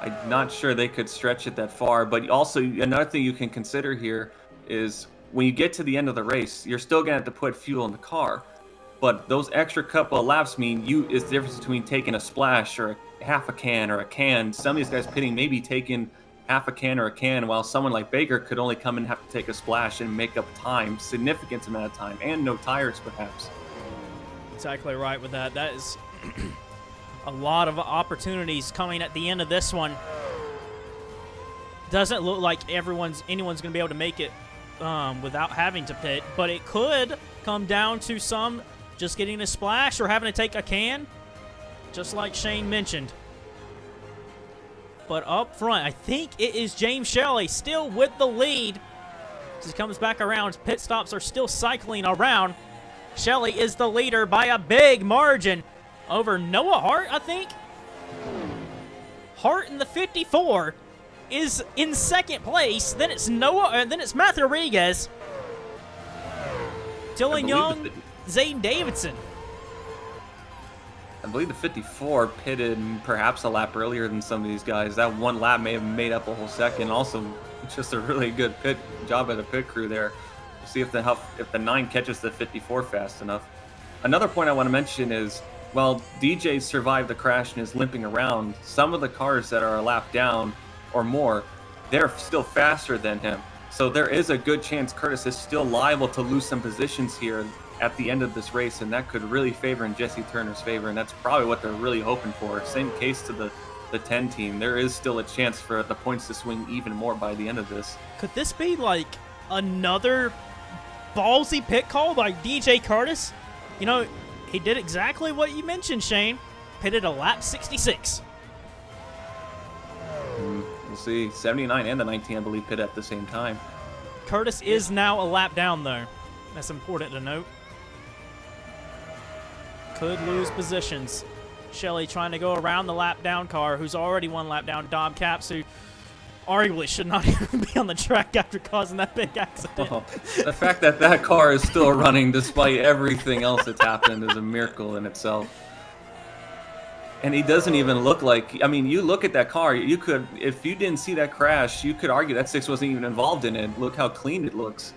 I'm not sure they could stretch it that far, but also another thing you can consider here is when you get to the end of the race, you're still going to have to put fuel in the car. But those extra couple of laps mean is the difference between taking a splash or half a can or a can. Some of these guys pitting maybe taking half a can or a can, while someone like Baker could only come and have to take a splash and make up time, significant amount of time, and no tires perhaps. Exactly right with that. That is a lot of opportunities coming at the end of this one. Doesn't look like anyone's going to be able to make it without having to pit, but it could come down to some just getting a splash or having to take a can, just like Shane mentioned. But up front, I think it is James Shelley still with the lead. As he comes back around, pit stops are still cycling around. Shelley is the leader by a big margin over Noah Hart, I think. Hart in the 54 is in 2nd place. Then it's then it's Matt Rodriguez, Dylan Young, Zayden Davidson. I believe the 54 pitted perhaps a lap earlier than some of these guys. That one lap may have made up a whole second. Also, just a really good pit job by the pit crew there. We'll see if the 9 catches the 54 fast enough. Another point I want to mention is, while DJ survived the crash and is limping around, some of the cars that are a lap down or more, they're still faster than him. So there is a good chance Curtis is still liable to lose some positions here at the end of this race, and that could really favor in Jesse Turner's favor, and that's probably what they're really hoping for. Same case to the 10 team. There is still a chance for the points to swing even more by the end of this. Could this be like another ballsy pit call by DJ Curtis? You know, he did exactly what you mentioned, Shane. Pitted a lap 66. We'll see. 79 and the 19, I believe, pit at the same time. Curtis is now a lap down, though. That's important to note. Could lose positions. Shelley trying to go around the lap down car, who's already one lap down. Dom Capps, who arguably should not even be on the track after causing that big accident. Oh, the fact that that car is still running despite everything else that's happened is a miracle in itself. And he doesn't even look like, I mean, you look at that car, you could, if you didn't see that crash, you could argue that 6 wasn't even involved in it. Look how clean it looks.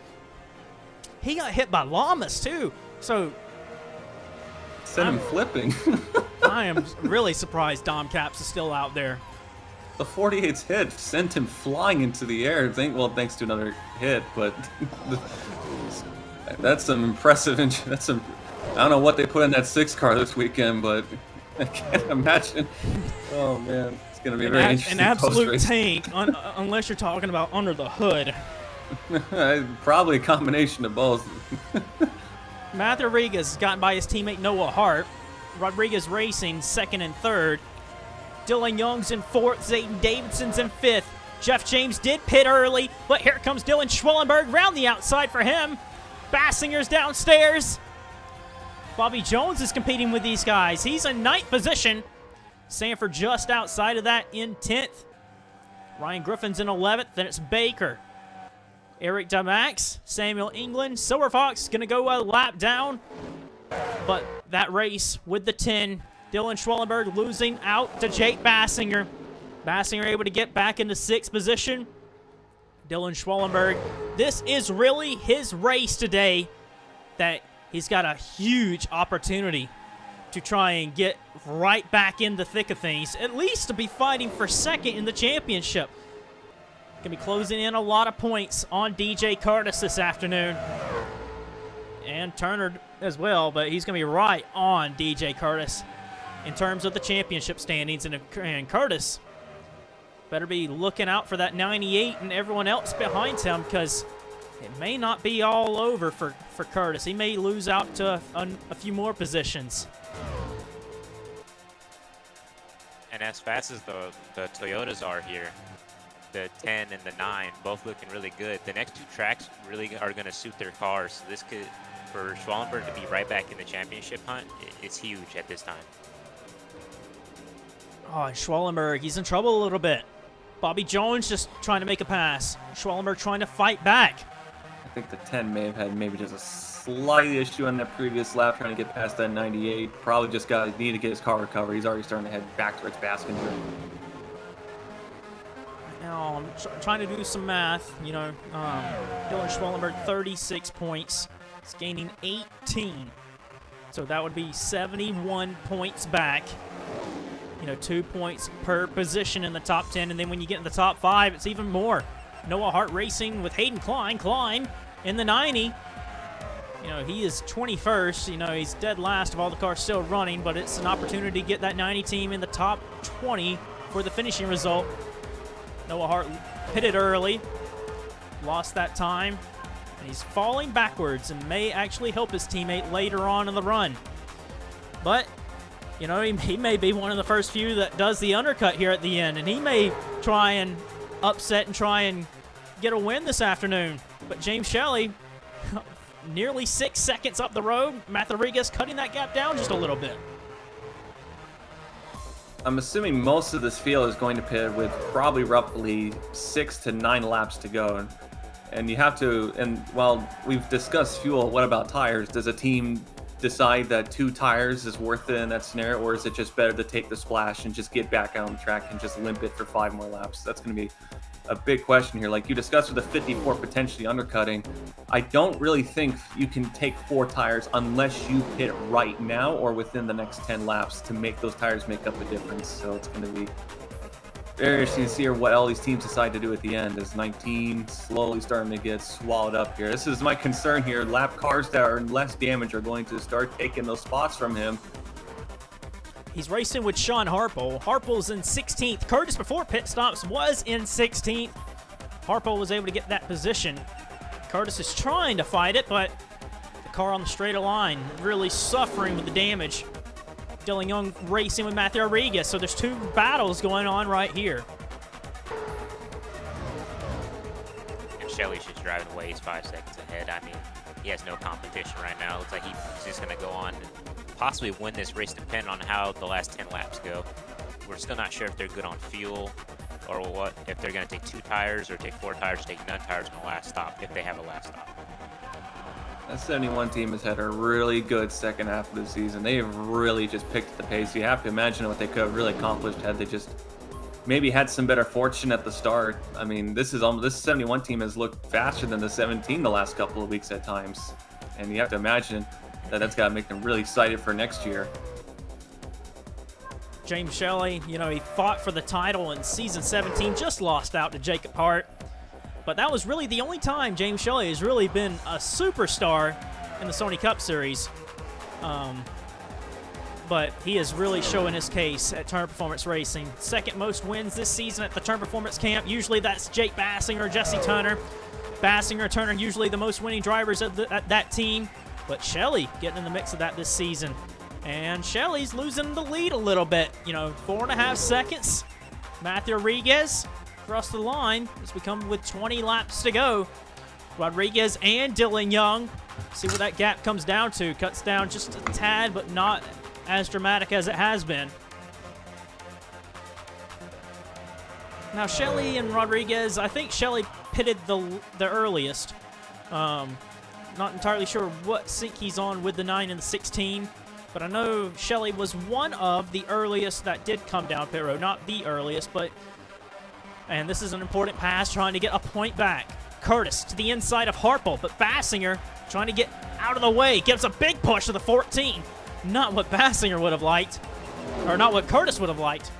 He got hit by llamas, too. So Sent him flipping. I am really surprised Dom Capps is still out there. The 48's hit sent him flying into the air. Thanks to another hit, but that's some impressive. That's some. I don't know what they put in that 6 car this weekend, but I can't imagine. Oh man, going to be a very interesting an absolute post-race. tank, unless you're talking about under the hood. Probably a combination of both. Matt Rodriguez gotten by his teammate Noah Hart. Rodriguez Racing second and third. Dylan Young's in fourth. Zayden Davidson's in fifth. Jeff James did pit early, but here comes Dylan Schwellenberg round the outside for him. Bassinger's downstairs. Bobby Jones is competing with these guys. He's in ninth position. Sanford just outside of that in 10th. Ryan Griffin's in 11th. Then it's Baker. Eric Damax, Samuel England. Silver Fox going to go a lap down. But that race with the 10, Dylan Schwellenberg losing out to Jake Bassinger. Bassinger able to get back into 6th position. Dylan Schwellenberg, this is really his race today, that he's got a huge opportunity to try and get right back in the thick of things, at least to be fighting for second in the championship. Going to be closing in a lot of points on DJ Curtis this afternoon. And Turner as well, but he's going to be right on DJ Curtis in terms of the championship standings. And Curtis better be looking out for that 98 and everyone else behind him, because it may not be all over for Curtis. He may lose out to a few more positions. And as fast as the Toyotas are here, the 10 and the 9 both looking really good. The next two tracks really are going to suit their cars. So this could, for Schwellenberg to be right back in the championship hunt, it's huge at this time. Oh, Schwellenberg, he's in trouble a little bit. Bobby Jones just trying to make a pass. Schwellenberg trying to fight back. I think the 10 may have had maybe just a slight issue on that previous lap, trying to get past that 98. Probably just need to get his car recovered. He's already starting to head back towards Bassinger. Now, I'm trying to do some math. You know, Dylan Schwellenberg, 36 points. He's gaining 18. So that would be 71 points back. You know, 2 points per position in the top 10. And then when you get in the top 5, it's even more. Noah Hart Racing with Hayden Klein. Klein in the 90. You know, he is 21st. You know, he's dead last of all the cars still running, but it's an opportunity to get that 90 team in the top 20 for the finishing result. Noah Hart pitted early, lost that time, and he's falling backwards and may actually help his teammate later on in the run. But, you know, he may be one of the first few that does the undercut here at the end, and he may try and upset and try and get a win this afternoon. But James Shelley, nearly 6 seconds up the road. Matt Rodriguez cutting that gap down just a little bit. I'm assuming most of this field is going to pit with probably roughly 6 to 9 laps to go. And you have to, and while we've discussed fuel, what about tires? Does a team decide that 2 tires is worth it in that scenario, or is it just better to take the splash and just get back out on the track and just limp it for 5 more laps? That's going to be a big question here. Like you discussed with the 54 potentially undercutting, I don't really think you can take 4 tires unless you pit right now or within the next 10 laps to make those tires make up the difference. So it's going to be very interesting to see what all these teams decide to do at the end, as 19 slowly starting to get swallowed up here. This is my concern here. Lap cars that are less damage are going to start taking those spots from him. He's racing with Sean Harple. Harple's in 16th. Curtis, before pit stops, was in 16th. Harple was able to get that position. Curtis is trying to fight it, but the car on the straight line really suffering with the damage. Dylan Young racing with Matthew Rodriguez, so there's 2 battles going on right here. And Shelley's just driving away. He's 5 seconds ahead. I mean, he has no competition right now. Looks like he's just going to go on and possibly win this race, depending on how the last 10 laps go. We're still not sure if they're good on fuel or what, if they're going to take 2 tires or take 4 tires, take none tires on the last stop, if they have a last stop. That 71 team has had a really good second half of the season. They've really just picked the pace. You have to imagine what they could have really accomplished had they just maybe had some better fortune at the start. I mean, this 71 team has looked faster than the 17 the last couple of weeks at times. And you have to imagine that's got to make them really excited for next year. James Shelley, you know, he fought for the title in season 17, just lost out to Jacob Hart. But that was really the only time James Shelley has really been a superstar in the Sony Cup Series. but he is really showing his case at Turn Performance Racing. Second most wins this season at the Turn Performance camp. Usually that's Jake Bassinger, Jesse Turner. Bassinger, Turner, usually the most winning drivers at that team. But Shelley getting in the mix of that this season. And Shelley's losing the lead a little bit. You know, 4.5 seconds. Matthew Rodriguez across the line as we come with 20 laps to go. Rodriguez and Dylan Young. See what that gap comes down to. Cuts down just a tad, but not as dramatic as it has been. Now, Shelley and Rodriguez, I think Shelley pitted the earliest. Not entirely sure what sync he's on with the 9 and the 16, but I know Shelley was one of the earliest that did come down pit road. Not the earliest, but... And this is an important pass, trying to get a point back. Curtis to the inside of Harple, but Bassinger trying to get out of the way. Gives a big push to the 14. Not what Bassinger would have liked, or not what Curtis would have liked.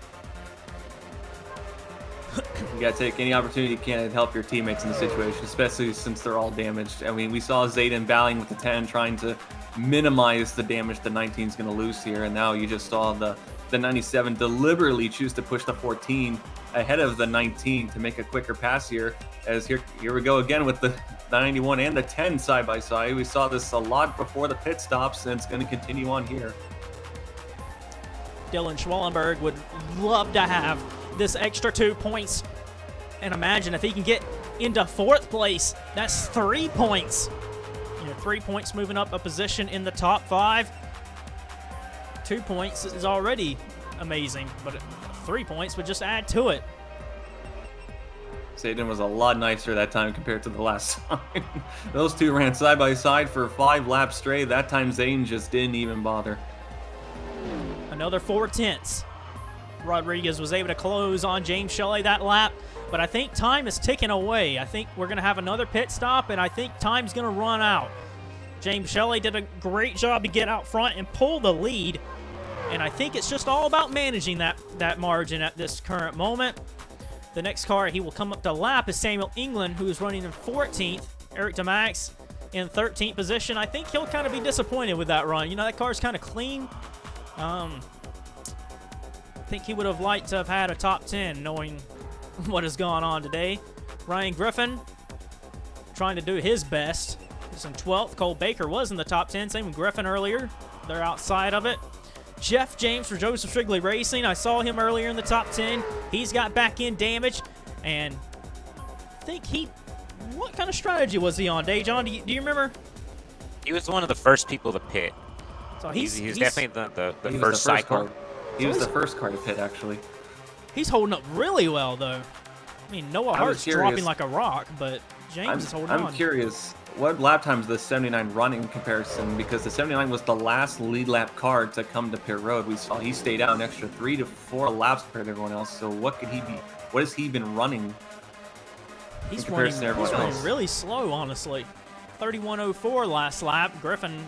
You got to take any opportunity you can to help your teammates in the situation, especially since they're all damaged. I mean, we saw Zayden battling with the 10, trying to minimize the damage the 19 is going to lose here, and now you just saw the 97 deliberately choose to push the 14 ahead of the 19 to make a quicker pass here. As here we go again with the 91 and the 10 side by side. We saw this a lot before the pit stops, and it's going to continue on here. Dylan Schwallenberg would love to have this extra 2 points. And imagine if he can get into 4th place, that's 3 points. You know, 3 points moving up a position in the top 5. 2 points is already amazing, but 3 points would just add to it. Zayden was a lot nicer that time compared to the last time. Those two ran side by side for 5 laps straight. That time Zayden just didn't even bother. Another 4/10. Rodriguez was able to close on James Shelley that lap, but I think time is ticking away. I think we're going to have another pit stop, and I think time's going to run out. James Shelley did a great job to get out front and pull the lead, and I think it's just all about managing that margin at this current moment. The next car he will come up to lap is Samuel England, who is running in 14th. Eric DeMax in 13th position. I think he'll kind of be disappointed with that run. You know, that car's kind of clean. I think he would have liked to have had a top 10, knowing what has gone on today. Ryan Griffin trying to do his best. He's in 12th. Cole Baker was in the top 10. Same with Griffin earlier. They're outside of it. Jeff James for Joseph Strigley Racing. I saw him earlier in the top 10. He's got back end damage, and I think what kind of strategy was he on, Dejon? Do you remember? He was one of the first people to pit. So he's definitely the first cycle. He was the first car to pit, actually. He's holding up really well, though. I mean, Noah Hart's dropping like a rock, but James is holding on. I'm curious, what lap times does the 79 run in comparison? Because the 79 was the last lead lap car to come to pit road. We saw he stayed out an extra 3 to 4 laps compared to everyone else. So what has he been running? He's running really slow, honestly. 31.04 last lap. Griffin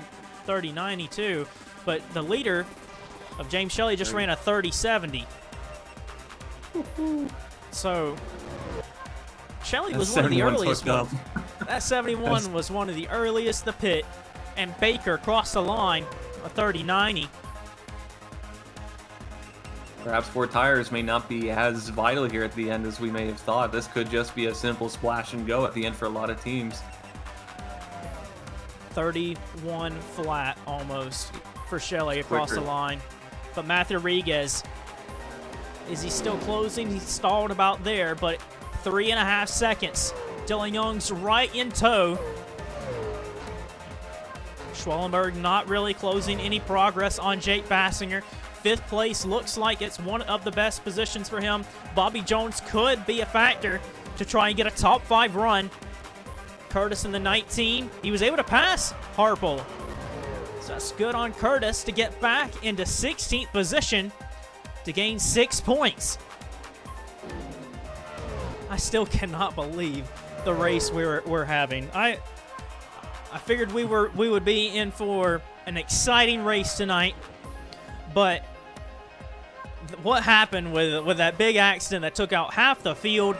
30.92. But the leader of James Shelley just ran a 30.70. So Shelley was one of the earliest ones. That 71 was one of the earliest to pit, and Baker crossed the line a 30.90. Perhaps 4 tires may not be as vital here at the end as we may have thought. This could just be a simple splash and go at the end for a lot of teams. 31 flat almost for Shelley across the line. But Matthew Rodriguez, is he still closing? He stalled about there, but 3.5 seconds. Dylan Young's right in tow. Schwallenberg not really closing any progress on Jake Bassinger. 5th place looks like it's one of the best positions for him. Bobby Jones could be a factor to try and get a top 5 run. Curtis in the 19. He was able to pass Harple. So that's good on Curtis to get back into 16th position to gain 6 points. I still cannot believe the race we're having. I figured we would be in for an exciting race tonight, but what happened with that big accident that took out half the field,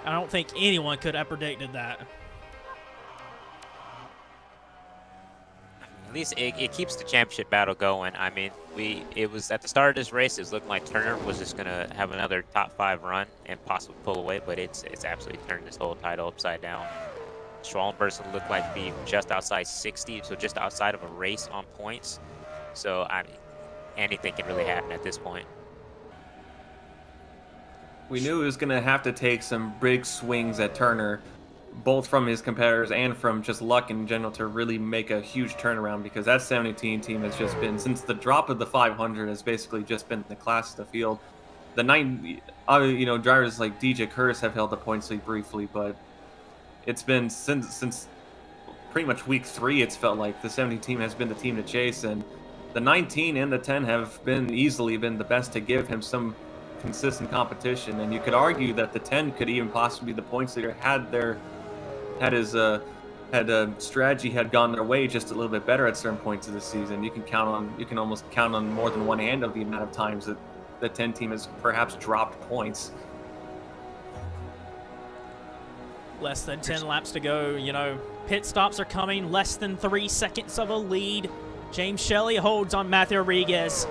I don't think anyone could have predicted that. least it keeps the championship battle going. I mean, it was at the start of this race, it was looking like Turner was just gonna have another top 5 run and possibly pull away, but it's absolutely turned this whole title upside down. Schwallenberg's looked like being just outside 60, so just outside of a race on points. So I mean, anything can really happen at this point. We knew he was going to have to take some big swings at Turner, both from his competitors and from just luck in general, to really make a huge turnaround, because that 17 team has just been, since the drop of the 500, has basically just been the class of the field. The drivers like DJ Curtis have held the points lead briefly, but it's been since pretty much week 3, it's felt like the 17 team has been the team to chase, and the 19 and the 10 have easily been the best to give him some consistent competition. And you could argue that the 10 could even possibly be the points leader had his strategy had gone their way just a little bit better at certain points of the season. You can almost count on more than one hand of the amount of times that the 10 team has perhaps dropped points. Less than 10 laps to go. You know, pit stops are coming. Less than 3 seconds of a lead. James Shelley holds on Matthew Rodriguez.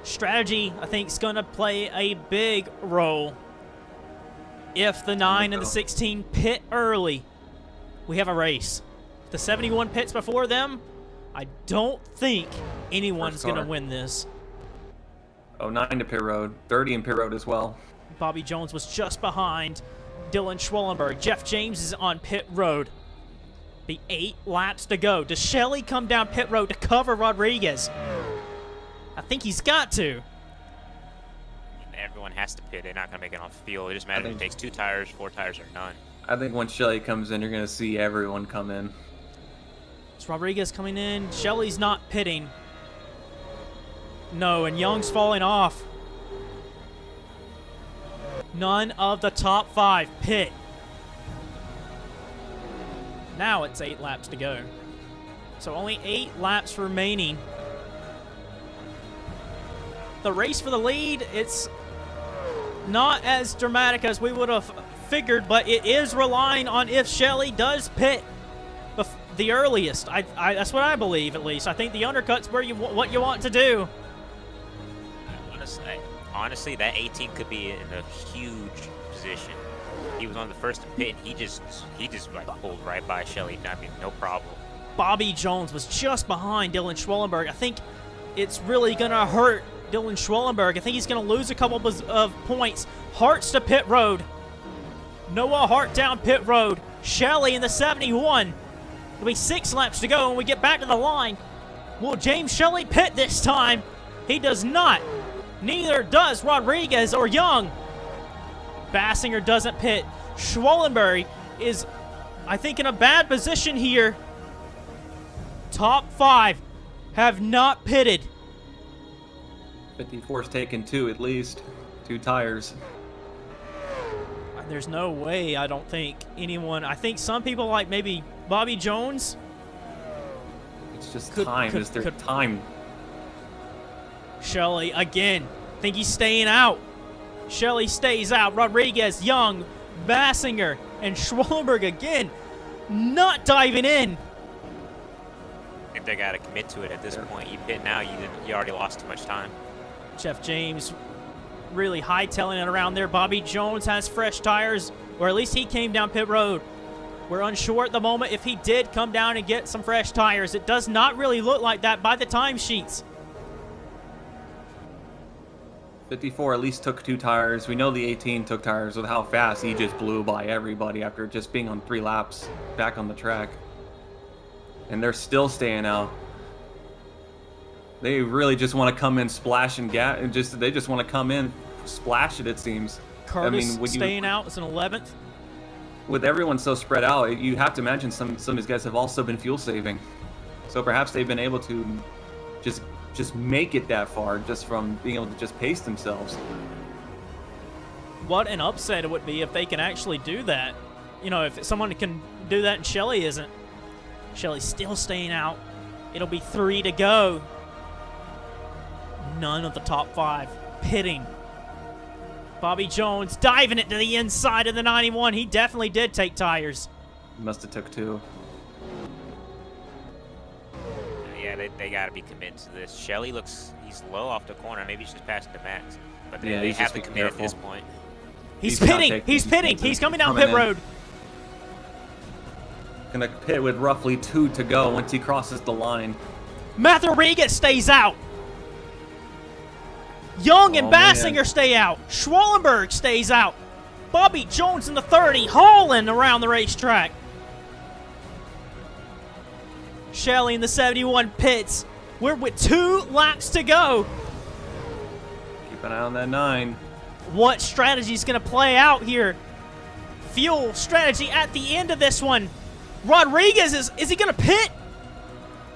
Strategy, I think, is going to play a big role. If the 9 and the 16 pit early, we have a race. If the 71 pits before them, I don't think anyone's going to win this. 09 to pit road, 30 in pit road as well. Bobby Jones was just behind Dylan Schwallenberg. Jeff James is on pit road. Be 8 laps to go. Does Shelley come down pit road to cover Rodriguez? I think he's got to. Everyone has to pit. They're not going to make it off field. It just matters if it takes 2 tires, 4 tires, or none. I think once Shelley comes in, you're going to see everyone come in. Is Rodriguez coming in? Shelley's not pitting. No, and Young's falling off. None of the top 5 pit. Now it's 8 laps to go. So only 8 laps remaining. The race for the lead, it's not as dramatic as we would have figured, but it is relying on if Shelley does pit the earliest. That's what I believe, at least. I think the undercut's what you want to do. Honestly, that 18 could be in a huge position. He was on the first to pit, and he just like pulled right by Shelley. I mean, no problem. Bobby Jones was just behind Dylan Schwallenberg. I think it's really gonna hurt Dylan Schwallenberg. I think he's going to lose a couple of points. Hart's to pit road. Noah Hart down pit road. Shelley in the 71. It'll be 6 laps to go when we get back to the line. Will James Shelley pit this time? He does not. Neither does Rodriguez or Young. Bassinger doesn't pit. Schwallenberg is, I think, in a bad position here. Top 5 have not pitted. 54's taken 2 at least. 2 tires. There's no way, I don't think anyone. I think some people, like maybe Bobby Jones. It's just time. Is there time? Shelley again. Think he's staying out. Shelley stays out. Rodriguez, Young, Bassinger, and Schwallenberg again. Not diving in. I think they got to commit to it at this point. You pit now, you already lost too much time. Jeff James really hightailing it around there. Bobby Jones has fresh tires, or at least he came down pit road. We're unsure at the moment if he did come down and get some fresh tires. It does not really look like that by the timesheets. 54 at least took 2 tires. We know the 18 took tires with how fast he just blew by everybody after just being on 3 laps back on the track. And they're still staying out. They really just want to come in, splash and they just want to come in, splash it seems. Curtis staying out as an 11th. With everyone so spread out, you have to imagine some of these guys have also been fuel saving. So perhaps they've been able to just make it that far just from being able to just pace themselves. What an upset it would be if they can actually do that. You know, if someone can do that and Shelley isn't. Shelley's still staying out. It'll be 3 to go. None of the top 5 pitting. Bobby Jones diving it to the inside of the 91. He definitely did take tires. Must have took 2. Yeah, they got to be committed to this. Shelly he's low off the corner. Maybe he's just passing to Max. But Yeah, they he's have just to being commit at this careful. point. He's He's not pitting. taking- He's pitting. He's coming down coming pit in. road. Gonna pit with roughly 2 to go once he crosses the line. Matthew Rodriguez stays out. Young and Oh, man. Bassinger stay out. Schwallenberg stays out. Bobby Jones in the 30, hauling around the racetrack. Shelley in the 71 pits. We're with 2 laps to go. Keep an eye on that 9. What strategy is going to play out here? Fuel strategy at the end of this one. Rodriguez, is he going to pit?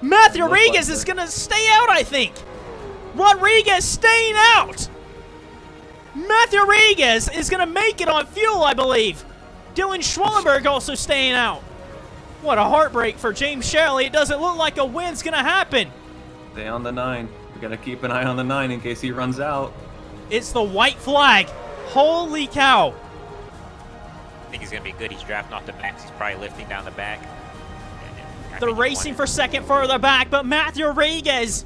Matthew Looks like Rodriguez is it. going to stay out, I think. Rodriguez staying out. Matthew Rodriguez is going to make it on fuel, I believe. Dylan Schwallenberg also staying out. What a heartbreak for James Shelley. It doesn't look like a win's going to happen. Stay on the 9. We gotta keep an eye on the 9 in case he runs out. It's the white flag. Holy cow. I think he's going to be good. He's drafting off the Max. He's probably lifting down the back. I They're think he racing won for second further back, but Matthew Rodriguez,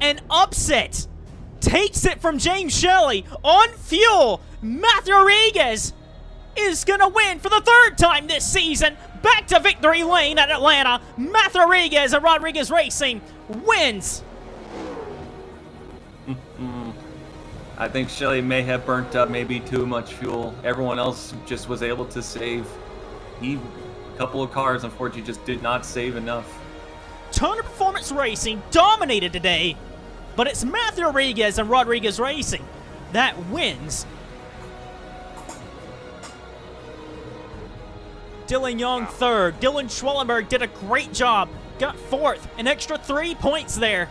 an upset, takes it from James Shelley on fuel. Matthew Rodriguez is going to win for the 3rd time this season. Back to victory lane at Atlanta. Matthew Rodriguez and Rodriguez Racing wins. I think Shelley may have burnt up maybe too much fuel. Everyone else just was able to save. A couple of cars, unfortunately, just did not save enough. Turner Performance Racing dominated today, but it's Matthew Rodriguez and Rodriguez Racing that wins. Dylan Young 3rd. Dylan Schwallenberg did a great job. Got 4th. An extra 3 points there.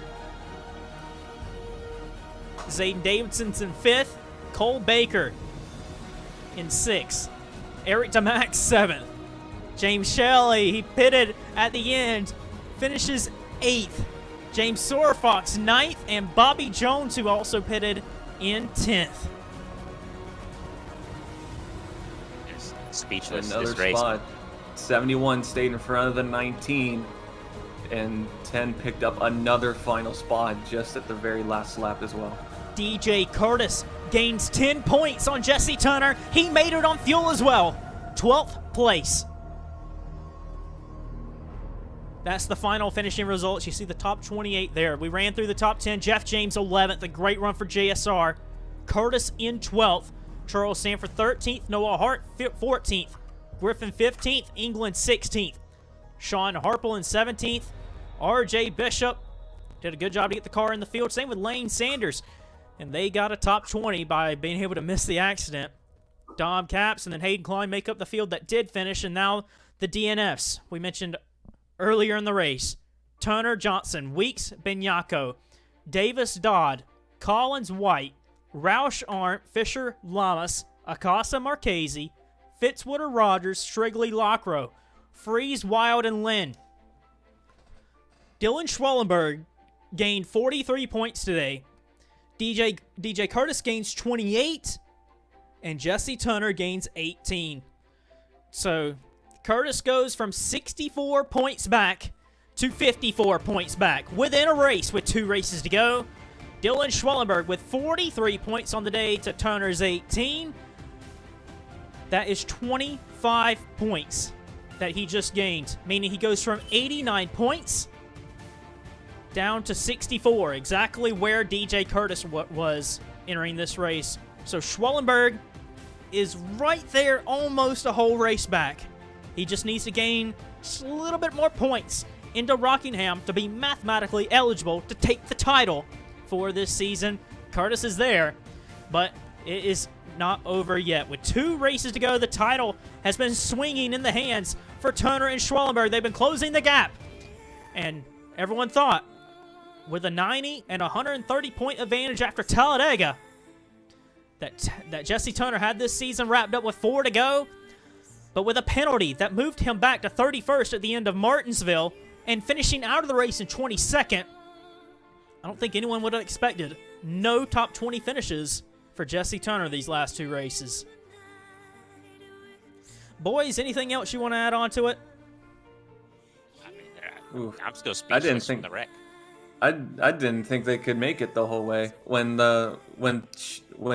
Zayden Davidson's in 5th. Cole Baker in 6th. Eric DeMax 7th. James Shelley, he pitted at the end, finishes 8th. James Sorefox 9th, and Bobby Jones, who also pitted, in 10th. Just speechless. Another This race. spot. 71 stayed in front of the 19, and 10 picked up another final spot just at the very last lap as well. DJ Curtis gains 10 points on Jesse Turner. He made it on fuel as well. 12th place. That's the final finishing results. You see the top 28 there. We ran through the top 10. Jeff James 11th. A great run for JSR. Curtis in 12th. Charles Sanford 13th. Noah Hart 14th. Griffin 15th. England 16th. Sean Harple in 17th. RJ Bishop did a good job to get the car in the field. Same with Lane Sanders. And they got a top 20 by being able to miss the accident. Dom Capps and then Hayden Klein make up the field that did finish. And now the DNFs we mentioned earlier in the race. Turner Johnson, Weeks Benyako, Davis Dodd, Collins White, Roush Arndt, Fisher Lamas, Acosta Marchese, Fitzwater Rogers, Strigley Lockrow, Freeze Wild and Lynn. Dylan Schwallenberg gained 43 points today. DJ Curtis gains 28, and Jesse Turner gains 18. So Curtis goes from 64 points back to 54 points back within a race with 2 races to go. Dylan Schwallenberg with 43 points on the day to Turner's 18. That is 25 points that he just gained, meaning he goes from 89 points down to 64, exactly where DJ Curtis was entering this race. So Schwallenberg is right there, almost a whole race back. He just needs to gain just a little bit more points into Rockingham to be mathematically eligible to take the title for this season. Curtis is there, but it is not over yet. With 2 races to go, the title has been swinging in the hands for Turner and Schwallenberg. They've been closing the gap, and everyone thought with a 90 and 130 point advantage after Talladega that Jesse Turner had this season wrapped up with 4 to go. But with a penalty that moved him back to 31st at the end of Martinsville and finishing out of the race in 22nd, I don't think anyone would have expected no top 20 finishes for Jesse Turner these last 2 races. Boys, anything else you want to add on to it? I mean, Oof. I'm still I speechless didn't from think the wreck. I didn't think they could make it the whole way. When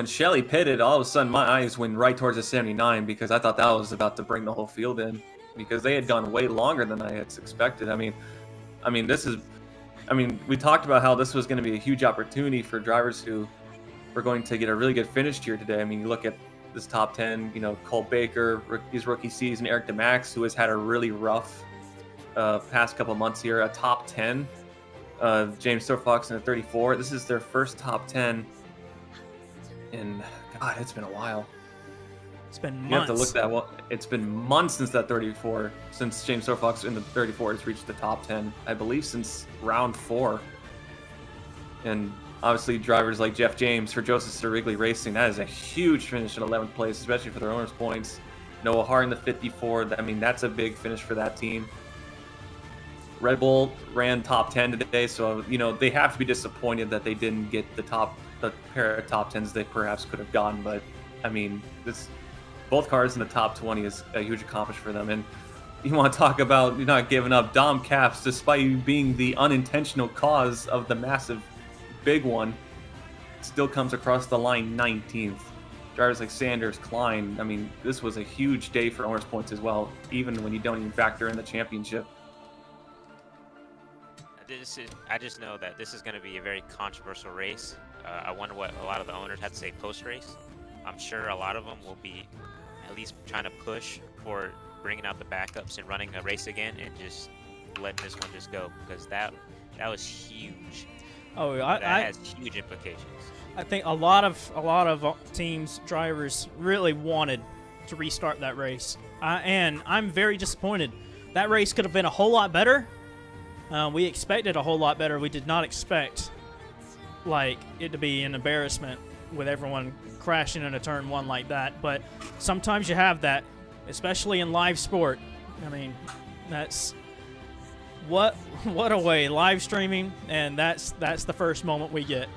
Shelly pitted, all of a sudden my eyes went right towards the 79 because I thought that was about to bring the whole field in because they had gone way longer than I had expected. I mean, we talked about how this was going to be a huge opportunity for drivers who were going to get a really good finish here today. I mean, you look at this top 10, Cole Baker, his rookie season, Eric DeMax, who has had a really rough past couple months here, a top 10. James Fox in the 34. This is their first top 10 in, God, it's been a while. It's been months. You have to look that well. It's been months since that 34, since James Fox in the 34 has reached the top 10, I believe since round 4. And obviously drivers like Jeff James for Joseph Sirigley Racing, that is a huge finish in 11th place, especially for their owners' points. Noah Hart in the 54, I mean, that's a big finish for that team. Red Bull ran top 10 today, so they have to be disappointed that they didn't get the pair of top 10s they perhaps could have gotten. But I mean, both cars in the top 20 is a huge accomplishment for them. And you want to talk about you're not giving up. Dom Capps, despite being the unintentional cause of the massive big one, still comes across the line 19th. Drivers like Sanders, Klein. I mean, this was a huge day for owners' points as well, even when you don't even factor in the championship. I just know that this is going to be a very controversial race. I wonder what a lot of the owners had to say post-race. I'm sure a lot of them will be at least trying to push for bringing out the backups and running a race again and just letting this one just go, because that was huge. Oh, that has huge implications. I think a lot of teams, drivers really wanted to restart that race, and I'm very disappointed. That race could have been a whole lot better. We expected a whole lot better. We did not expect it to be an embarrassment with everyone crashing into turn 1 like that. But sometimes you have that, especially in live sport. I mean, that's what a way, live streaming, and that's the first moment we get.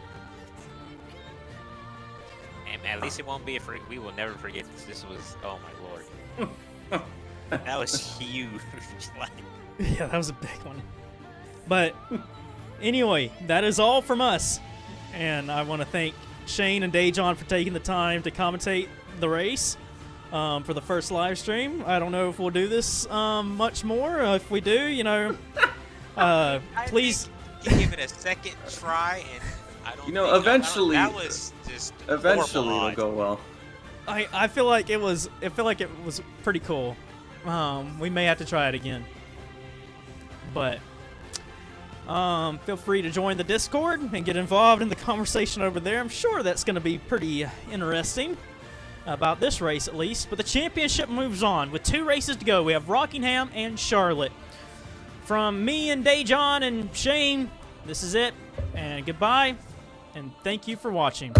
And at least it won't be we will never forget this. This was, oh my lord, that was huge. Yeah, that was a big one. But anyway, that is all from us. And I want to thank Shane and Dejan for taking the time to commentate the race for the first live stream. I don't know if we'll do this much more. If we do, please give it a second try. And I don't eventually that was just eventually it'll go well. I feel like it was pretty cool. We may have to try it again. But feel free to join the Discord and get involved in the conversation over there. I'm sure that's going to be pretty interesting about this race, at least. But the championship moves on with 2 races to go. We have Rockingham and Charlotte. From me and Dejan and Shane, this is it. And goodbye. And thank you for watching.